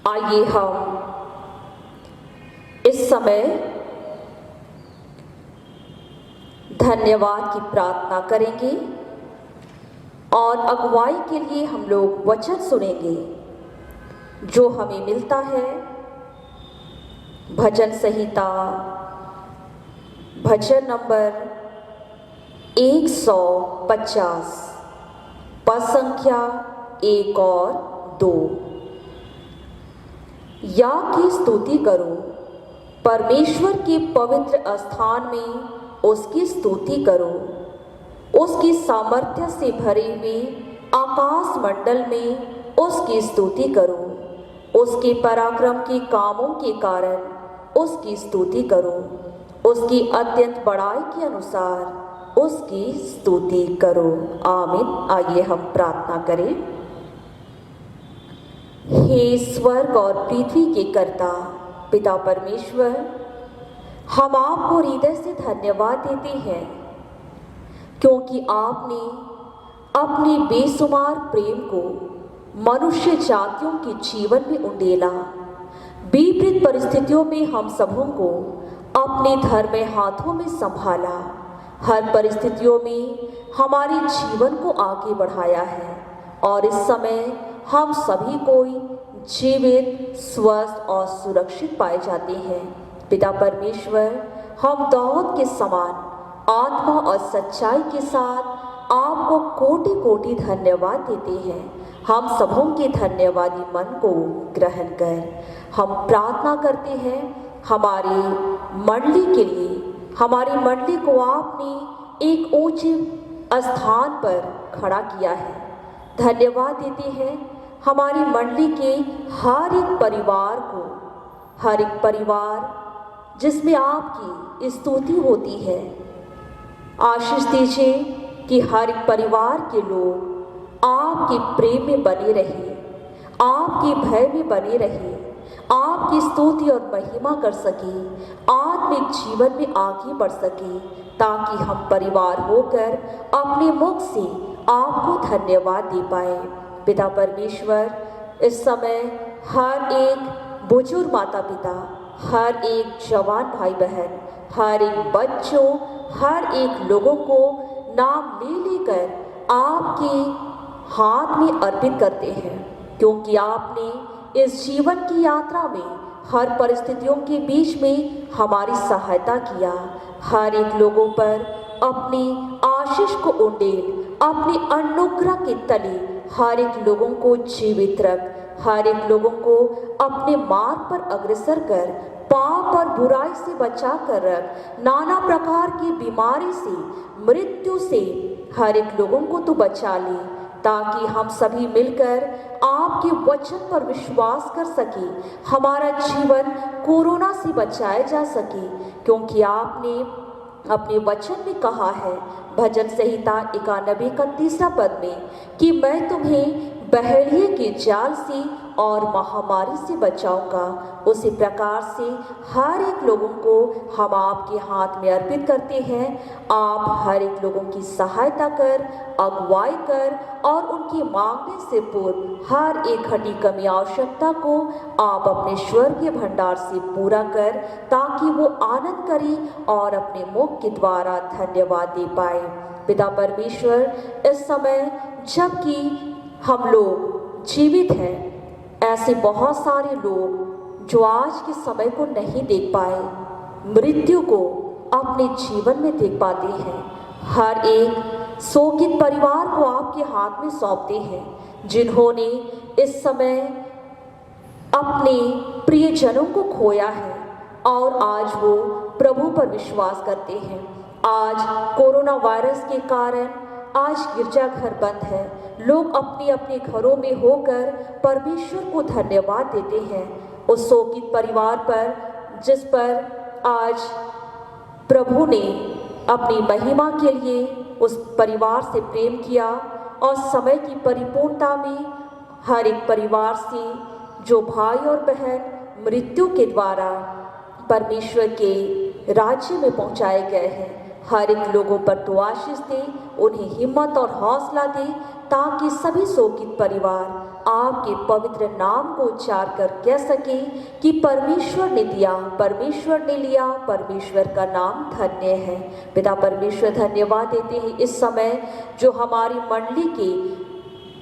आइए हम इस समय धन्यवाद की प्रार्थना करेंगे और अगुवाई के लिए हम लोग वचन सुनेंगे जो हमें मिलता है भजन संहिता भजन नंबर 150 पद संख्या 1 और 2। या की स्तुति करो, परमेश्वर के पवित्र स्थान में उसकी स्तुति करो, उसकी सामर्थ्य से भरे हुए आकाश मंडल में उसकी स्तुति करो, उसके पराक्रम के कामों के कारण उसकी स्तुति करो, उसकी अत्यंत बड़ाई के अनुसार उसकी स्तुति करो। आमीन। आइए हम प्रार्थना करें। हे स्वर्ग और पृथ्वी के कर्ता पिता परमेश्वर, हम आपको हृदय से धन्यवाद देते हैं क्योंकि आपने अपने बेसुमार प्रेम को मनुष्य जातियों के जीवन में उंडेला। विपरीत परिस्थितियों में हम सबों को अपने धर्म हाथों में संभाला, हर परिस्थितियों में हमारे जीवन को आगे बढ़ाया है और इस समय हम सभी कोई जीवित, स्वस्थ और सुरक्षित पाए जाते हैं। पिता परमेश्वर, हम दाऊद के समान आत्मा और सच्चाई के साथ आपको कोटि कोटि धन्यवाद देते हैं। हम सबों के धन्यवादी मन को ग्रहण कर हम प्रार्थना करते हैं हमारी मंडली के लिए। हमारी मंडली को आपने एक ऊंचे स्थान पर खड़ा किया है। धन्यवाद देते हैं हमारी मंडली के हर एक परिवार को, हर एक परिवार जिसमें आपकी स्तुति होती है। आशीष दीजिए कि हर एक परिवार के लोग आपके प्रेम में बने रहे, आपके भय में बने रहे, आपकी स्तुति और महिमा कर सके, आत्मिक जीवन में आगे बढ़ सके, ताकि हम परिवार होकर अपने मुख से आपको धन्यवाद दे पाए। पिता परमेश्वर, इस समय हर एक बुजुर्ग माता पिता, हर एक जवान भाई बहन, हर एक बच्चों, हर एक लोगों को नाम ले लेकर आपके हाथ में अर्पित करते हैं, क्योंकि आपने इस जीवन की यात्रा में हर परिस्थितियों के बीच में हमारी सहायता किया। हर एक लोगों पर अपनी आशीष को उंडेल, अपने अनुग्रह के तले हर एक लोगों को जीवित रख, हर एक लोगों को अपने मार्ग पर अग्रसर कर, पाप और बुराई से बचा कर रख, नाना प्रकार की बीमारी से, मृत्यु से हर एक लोगों को तू बचा ले, ताकि हम सभी मिलकर आपके वचन पर विश्वास कर सके, हमारा जीवन कोरोना से बचाया जा सके, क्योंकि आपने अपने वचन में कहा है भजन संहिता 91 का 3 पद में कि मैं तुम्हें बहेड़िए के जाल से और महामारी से बचाऊंगा। उसी प्रकार से हर एक लोगों को हम आपके हाथ में अर्पित करते हैं। आप हर एक लोगों की सहायता कर, अगुवाई कर और उनकी मांगने से पूर्व हर एक घटी कमी आवश्यकता को आप अपने स्वर्गीय भंडार से पूरा कर, ताकि वो आनंद करें और अपने मुख के द्वारा धन्यवाद दे पाए। पिता परमेश्वर, इस समय जबकि हम लोग जीवित हैं, ऐसे बहुत सारे लोग जो आज के समय को नहीं देख पाए, मृत्यु को अपने जीवन में देख पाते हैं। हर एक शोकित परिवार को आपके हाथ में सौंपते हैं, जिन्होंने इस समय अपने प्रियजनों को खोया है और आज वो प्रभु पर विश्वास करते हैं। आज कोरोना वायरस के कारण आज गिरजाघर बंद है। लोग अपने अपने घरों में होकर परमेश्वर को धन्यवाद देते हैं उस शोकित परिवार पर, जिस पर आज प्रभु ने अपनी महिमा के लिए उस परिवार से प्रेम किया और समय की परिपूर्णता में हर एक परिवार से जो भाई और बहन मृत्यु के द्वारा परमेश्वर के राज्य में पहुंचाए गए हैं, हर एक लोगों पर तो आशीष दे, उन्हें हिम्मत और हौसला दे, ताकि सभी शोकित परिवार आपके पवित्र नाम को उच्चार कर कह सके कि परमेश्वर ने दिया, परमेश्वर ने लिया, परमेश्वर का नाम धन्य है। पिता परमेश्वर धन्यवाद देते हैं इस समय जो हमारी मंडली के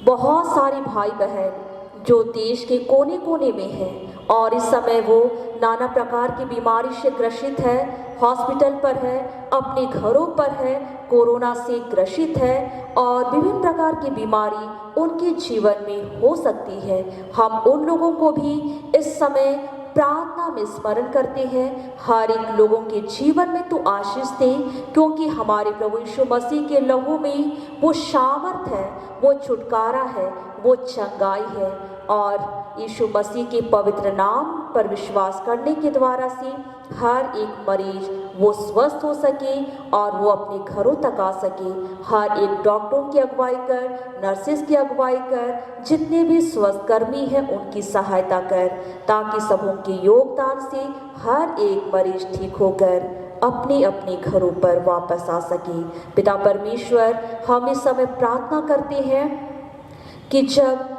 बहुत सारे भाई बहन जो देश के कोने कोने में हैं और इस समय वो नाना प्रकार की बीमारी से ग्रसित है, हॉस्पिटल पर है, अपने घरों पर है, कोरोना से ग्रसित है और विभिन्न प्रकार की बीमारी उनके जीवन में हो सकती है। हम उन लोगों को भी इस समय प्रार्थना में स्मरण करते हैं। हर एक लोगों के जीवन में तो आशीष दे, क्योंकि हमारे प्रभु यीशु मसीह के लहू में वो सामर्थ है, वो छुटकारा है, वो चंगाई है और यीशु मसीह के पवित्र नाम पर विश्वास करने के द्वारा से हर एक मरीज वो स्वस्थ हो सके और वो अपने घरों तक आ सके। हर एक डॉक्टरों की अगुवाई कर, नर्सेस की अगुवाई कर, जितने भी स्वास्थ्यकर्मी हैं उनकी सहायता कर, ताकि सबों के योगदान से हर एक मरीज ठीक होकर अपने अपने घरों पर वापस आ सके। पिता परमेश्वर, हम इस समय प्रार्थना करते हैं कि जब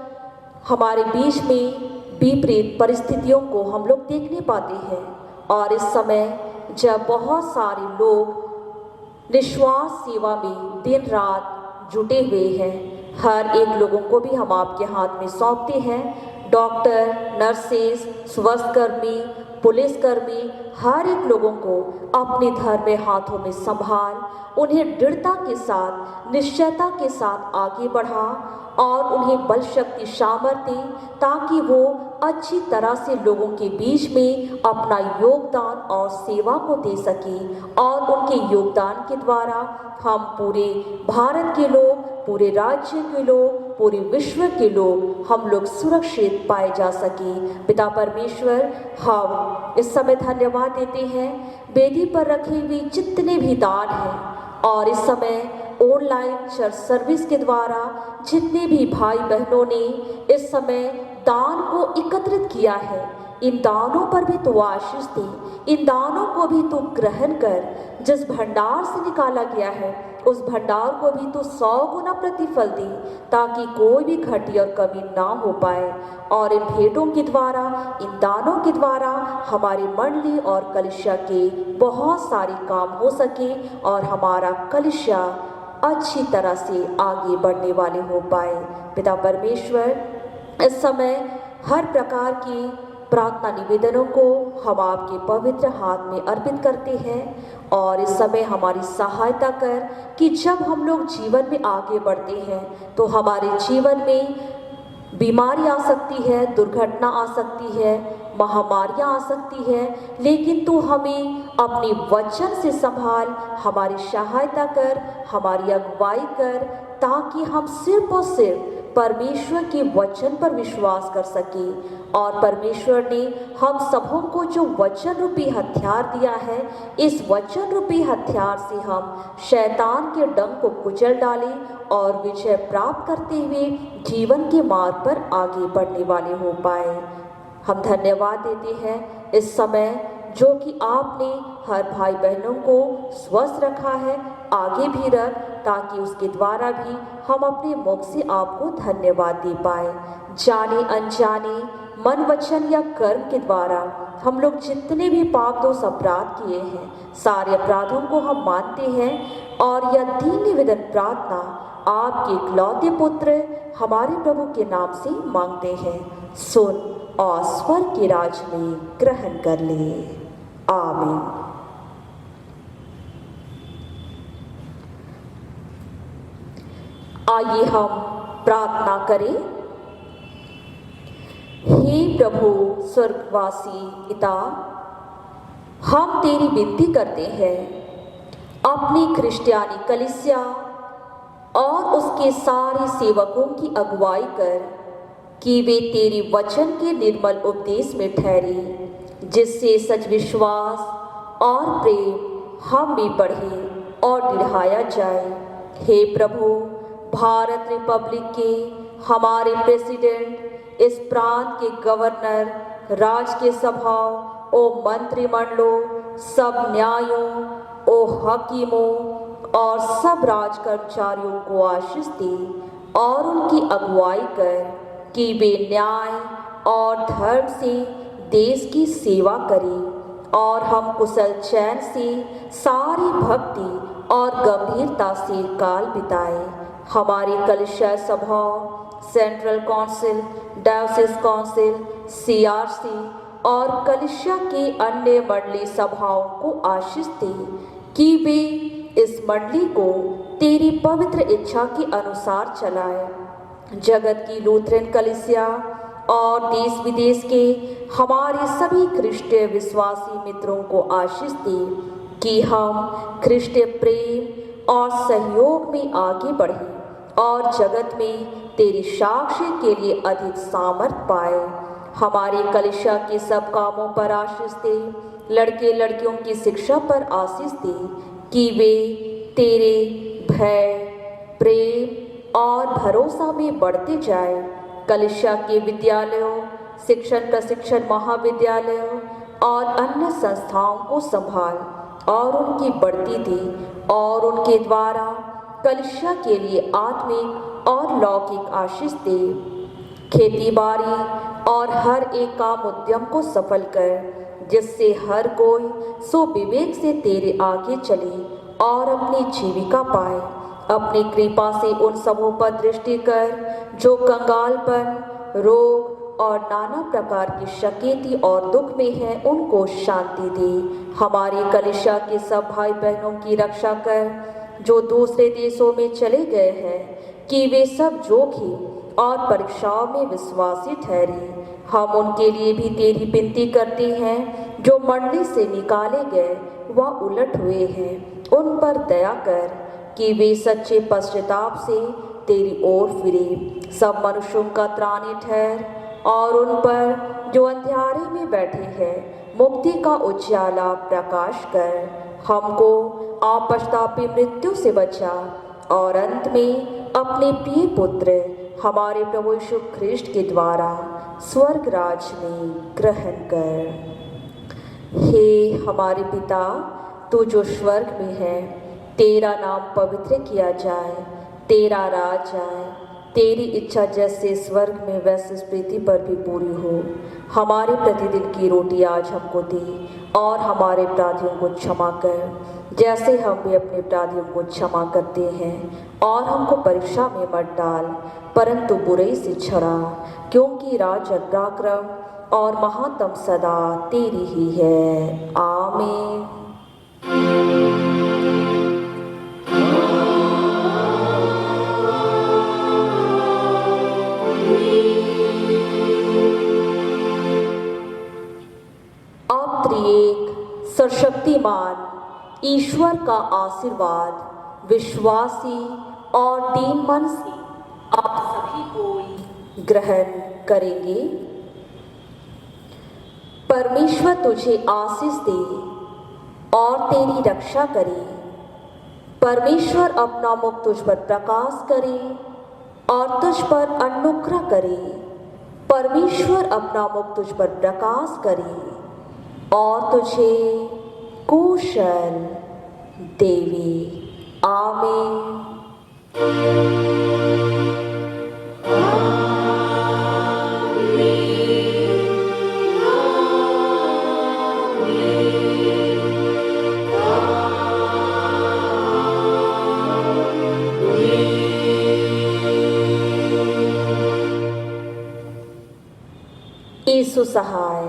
हमारे बीच में विपरीत परिस्थितियों को हम लोग देखने पाते हैं और इस समय जब बहुत सारे लोग निस्वार्थ सेवा में दिन रात जुटे हुए हैं, हर एक लोगों को भी हम आपके हाथ में सौंपते हैं। डॉक्टर, नर्सेस, स्वास्थ्यकर्मी, पुलिसकर्मी, हर एक लोगों को अपने धर्म हाथों में संभाल, उन्हें दृढ़ता के साथ, निश्चयता के साथ आगे बढ़ा और उन्हें बल शक्ति सामर्थ्य दे, ताकि वो अच्छी तरह से लोगों के बीच में अपना योगदान और सेवा को दे सके और उनके योगदान के द्वारा हम पूरे भारत के लोग, पूरे राज्य के लोग, पूरे विश्व के लोग, हम लोग सुरक्षित पाए जा सके। पिता परमेश्वर, हम इस समय धन्यवाद देते हैं वेदी पर रखे हुए जितने भी दान हैं और इस समय ऑनलाइन चर्च सर्विस के द्वारा जितने भी भाई बहनों ने इस समय दान को एकत्रित किया है, इन दानों पर भी तो आशीष दे, इन दानों को भी तो ग्रहण कर। जिस भंडार से निकाला गया है उस भंडार को भी तो 100 गुना प्रतिफल दे, ताकि कोई भी घटी और कमी ना हो पाए और इन भेंटों के द्वारा, इन दानों के द्वारा हमारी मंडली और कलिसिया के बहुत सारे काम हो सके और हमारा कलिसिया अच्छी तरह से आगे बढ़ने वाले हो पाए। पिता परमेश्वर, इस समय हर प्रकार की प्रार्थना निवेदनों को हम आपके पवित्र हाथ में अर्पित करते हैं और इस समय हमारी सहायता कर कि जब हम लोग जीवन में आगे बढ़ते हैं तो हमारे जीवन में बीमारी आ सकती है, दुर्घटना आ सकती है, महामारियाँ आ सकती है, लेकिन तू हमें अपने वचन से संभाल, हमारी सहायता कर, हमारी अगुवाई कर, ताकि हम सिर्फ और सिर्फ परमेश्वर के वचन पर विश्वास कर सके। और परमेश्वर ने हम सबों को जो वचन रूपी हथियार दिया है, इस वचन रूपी हथियार से हम शैतान के डंक को कुचल डालें और विजय प्राप्त करते हुए जीवन के मार्ग पर आगे बढ़ने वाले हो पाए। हम धन्यवाद देते हैं इस समय जो कि आपने हर भाई बहनों को स्वस्थ रखा है, आगे भी रख, ताकि उसके द्वारा भी हम अपने मुख से आपको धन्यवाद दे पाए। जाने अनजाने मन, वचन या कर्म के द्वारा हम लोग जितने भी पाप दोष अपराध किए हैं, सारे अपराधों को हम मानते हैं और यह दीन निवेदन प्रार्थना आपके इकलौते पुत्र हमारे प्रभु के नाम से मांगते हैं। सुन और स्वर्ग के राज में ग्रहण कर ले। आमीन। आइए हम प्रार्थना करें। हे प्रभु स्वर्गवासी पिता, हम तेरी विनती करते हैं अपनी क्रिश्चियानी कलीसिया और उसके सारे सेवकों की अगुवाई कर कि वे तेरे वचन के निर्मल उपदेश में ठहरे, जिससे सच विश्वास और प्रेम हम में बढ़े और बढ़ाया जाए। हे प्रभु, भारत रिपब्लिक के हमारे प्रेसिडेंट, इस प्रांत के गवर्नर, राज के सभाओं ओ मंत्रिमंडलों, सब न्यायों ओ हकीमों और सब राज कर्मचारियों को आशीष दे और उनकी अगुवाई कर कि वे न्याय और धर्म से देश की सेवा करें और हम कुशल चैन से सारी भक्ति और गंभीरता से काल बिताएं। हमारी कलीसिया सभाओं, सेंट्रल काउंसिल, डायोसिस काउंसिल, CRC और कलीसिया के अन्य मंडली सभाओं को आशीष दे कि वे इस मंडली को तेरी पवित्र इच्छा के अनुसार चलाए। जगत की लूथरन कलीसिया और देश विदेश के हमारे सभी ख्रिस्तीय विश्वासी मित्रों को आशीष दे कि हम ख्रिस्तीय प्रेम और सहयोग में आगे बढ़ें और जगत में तेरी साक्ष्य के लिए अधिक सामर्थ पाए। हमारी कलीसिया के सब कामों पर आशीष दे, लड़के लड़कियों की शिक्षा पर आशीष दे कि वे तेरे भय, प्रेम और भरोसा में बढ़ते जाए। कलीसिया के विद्यालयों, शिक्षण प्रशिक्षण महाविद्यालयों और अन्य संस्थाओं को संभाल और उनकी बढ़ती दे और उनके द्वारा कलीसिया के लिए आत्मिक और लौकिक आशीष दे। खेती बाड़ी और हर एक काम उद्यम को सफल कर, जिससे हर कोई सुविवेक से तेरे आगे चले और अपनी जीविका पाए। अपनी कृपा से उन सबों पर दृष्टि कर जो कंगालपन, रोग और नाना प्रकार की शकेती और दुख में है, उनको शांति दे। हमारी कलीसिया के सब भाई बहनों की रक्षा कर जो दूसरे देशों में चले गए हैं, कि वे सब जोखिम और परीक्षाओं में विश्वासी ठहरे। हम उनके लिए भी तेरी विनती करते हैं जो मंडली से निकाले गए व उलट हुए हैं। उन पर दया कर कि वे सच्चे पश्चाताप से तेरी ओर फिरे। सब मनुष्यों का त्राणी ठहर और उन पर जो अंधियारे में बैठे हैं मुक्ति का उजाला प्रकाश कर। हमको आपश्तापी मृत्यु से बचा और अंत में अपने प्रिय पुत्र हमारे प्रभु यीशु ख्रिस्ट के द्वारा स्वर्ग राज में ग्रहण कर। हे हमारे पिता, तू जो स्वर्ग में है, तेरा नाम पवित्र किया जाए, तेरा राज आए, तेरी इच्छा जैसे स्वर्ग में वैसे इस पृथ्वी पर भी पूरी हो। हमारे प्रतिदिन की रोटी आज हमको दे और हमारे अपराधियों को क्षमा कर जैसे हम भी अपने अपराधियों को क्षमा करते हैं, और हमको परीक्षा में मत डाल परंतु बुराई से छुड़ा, क्योंकि राज, पराक्रम और महात्म सदा तेरी ही है। आमीन। अब त्रिएक सर्वशक्तिमान ईश्वर का आशीर्वाद विश्वासी और दीन मन से आप सभी को ग्रहण करेंगे। परमेश्वर तुझे आशीष दे और तेरी रक्षा करे। परमेश्वर अपना मुख तुझ पर प्रकाश करे और तुझ पर अनुग्रह करे। परमेश्वर अपना मुख तुझ पर प्रकाश करे और तुझे कुशल देवे। आमीन। सहाय।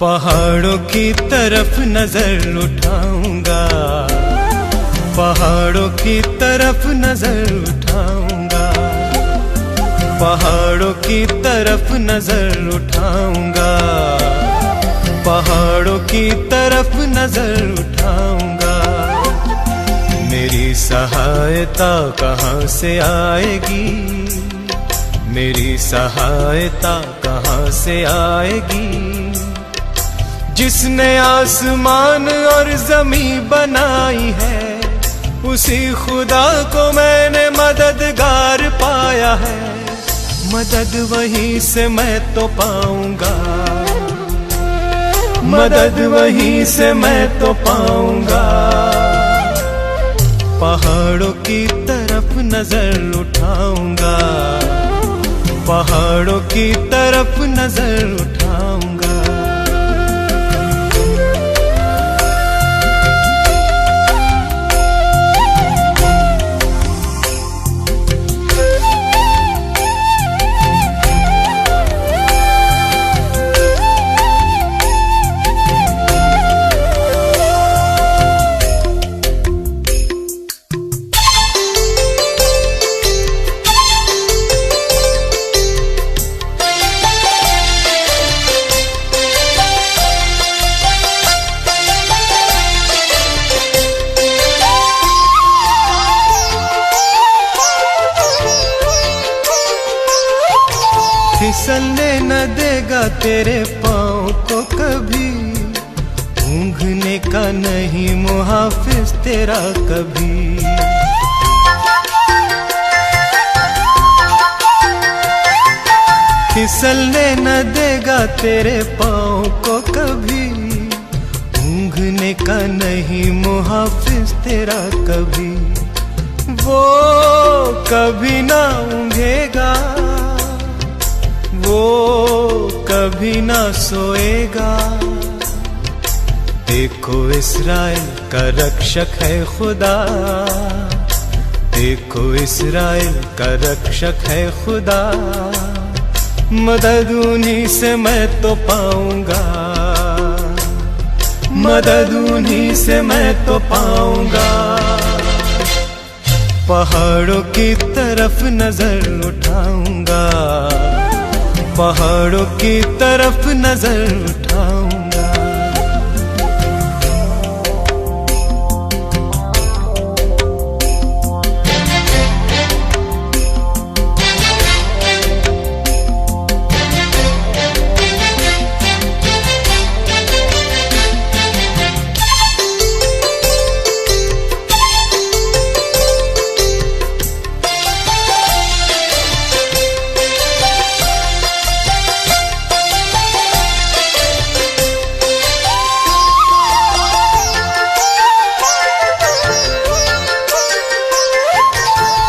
पहाड़ों की तरफ नजर उठाऊंगा, पहाड़ों की तरफ नजर उठाऊंगा, पहाड़ों की तरफ नजर उठाऊंगा, पहाड़ों की तरफ नजर उठाऊंगा। मेरी सहायता कहाँ से आएगी, मेरी सहायता कहाँ से आएगी। जिसने आसमान और जमीन बनाई है, उसी खुदा को मैंने मददगार पाया है। मदद वहीं से मैं तो पाऊंगा, मदद वहीं से मैं तो पाऊंगा। पहाड़ों की तरफ नजर उठाऊंगा, पहाड़ों की तरफ नजर उठाऊंगा। फिसलने न देगा तेरे पाँव को कभी, ऊँघने का नहीं मुहाफिज तेरा कभी। फिसलने न देगा तेरे पाँव को कभी, ऊँघने का नहीं मुहाफिज तेरा कभी। वो कभी ना ऊँघेगा, वो कभी ना सोएगा। देखो इस्राएल का रक्षक है खुदा, देखो इस्राएल का रक्षक है खुदा। मदद उन्हीं से मैं तो पाऊंगा, मदद उन्हीं से मैं तो पाऊंगा। पहाड़ों की तरफ नजर उठाऊंगा, पहाड़ों की तरफ नजर उठाऊंगा।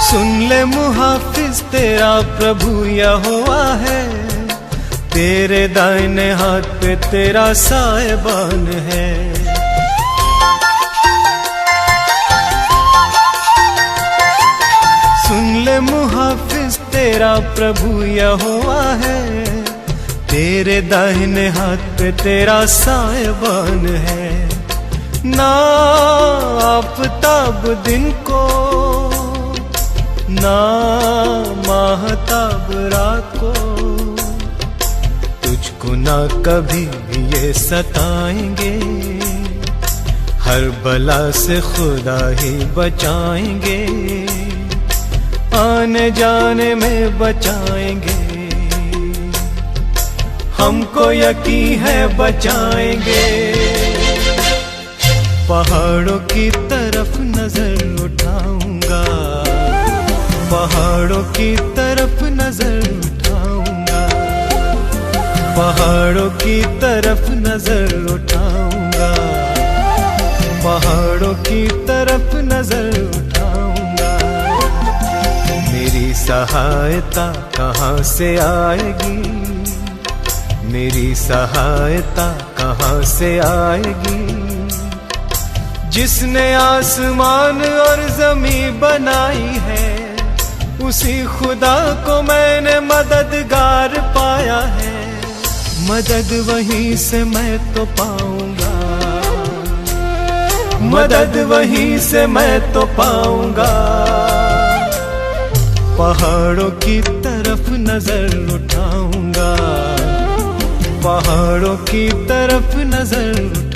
सुन ले मुहाफिज तेरा प्रभु यहोवा है, तेरे दाहिने हाथ पे तेरा साहिबान है। सुन ले मुहाफिज तेरा प्रभु यहोवा है, तेरे दाहिने हाथ पे तेरा साहिबान है। ना आफताब दिन को, ना माहताब रात को, तुझको ना कभी भी ये सताएंगे। हर बला से खुदा ही बचाएंगे, आने जाने में बचाएंगे। हमको यकीन है बचाएंगे। पहाड़ों की तरफ नजर उठाऊंगा, पहाड़ों की तरफ नजर उठाऊंगा, पहाड़ों की तरफ नजर उठाऊंगा, पहाड़ों की तरफ नजर उठाऊंगा। मेरी सहायता कहाँ से आएगी, मेरी सहायता कहाँ से आएगी। जिसने आसमान और जमीन बनाई है, उसी खुदा को मैंने मददगार पाया है। मदद वहीं से मैं तो पाऊंगा, मदद वहीं से मैं तो पाऊंगा। पहाड़ों की तरफ नजर उठाऊंगा, पहाड़ों की तरफ नजर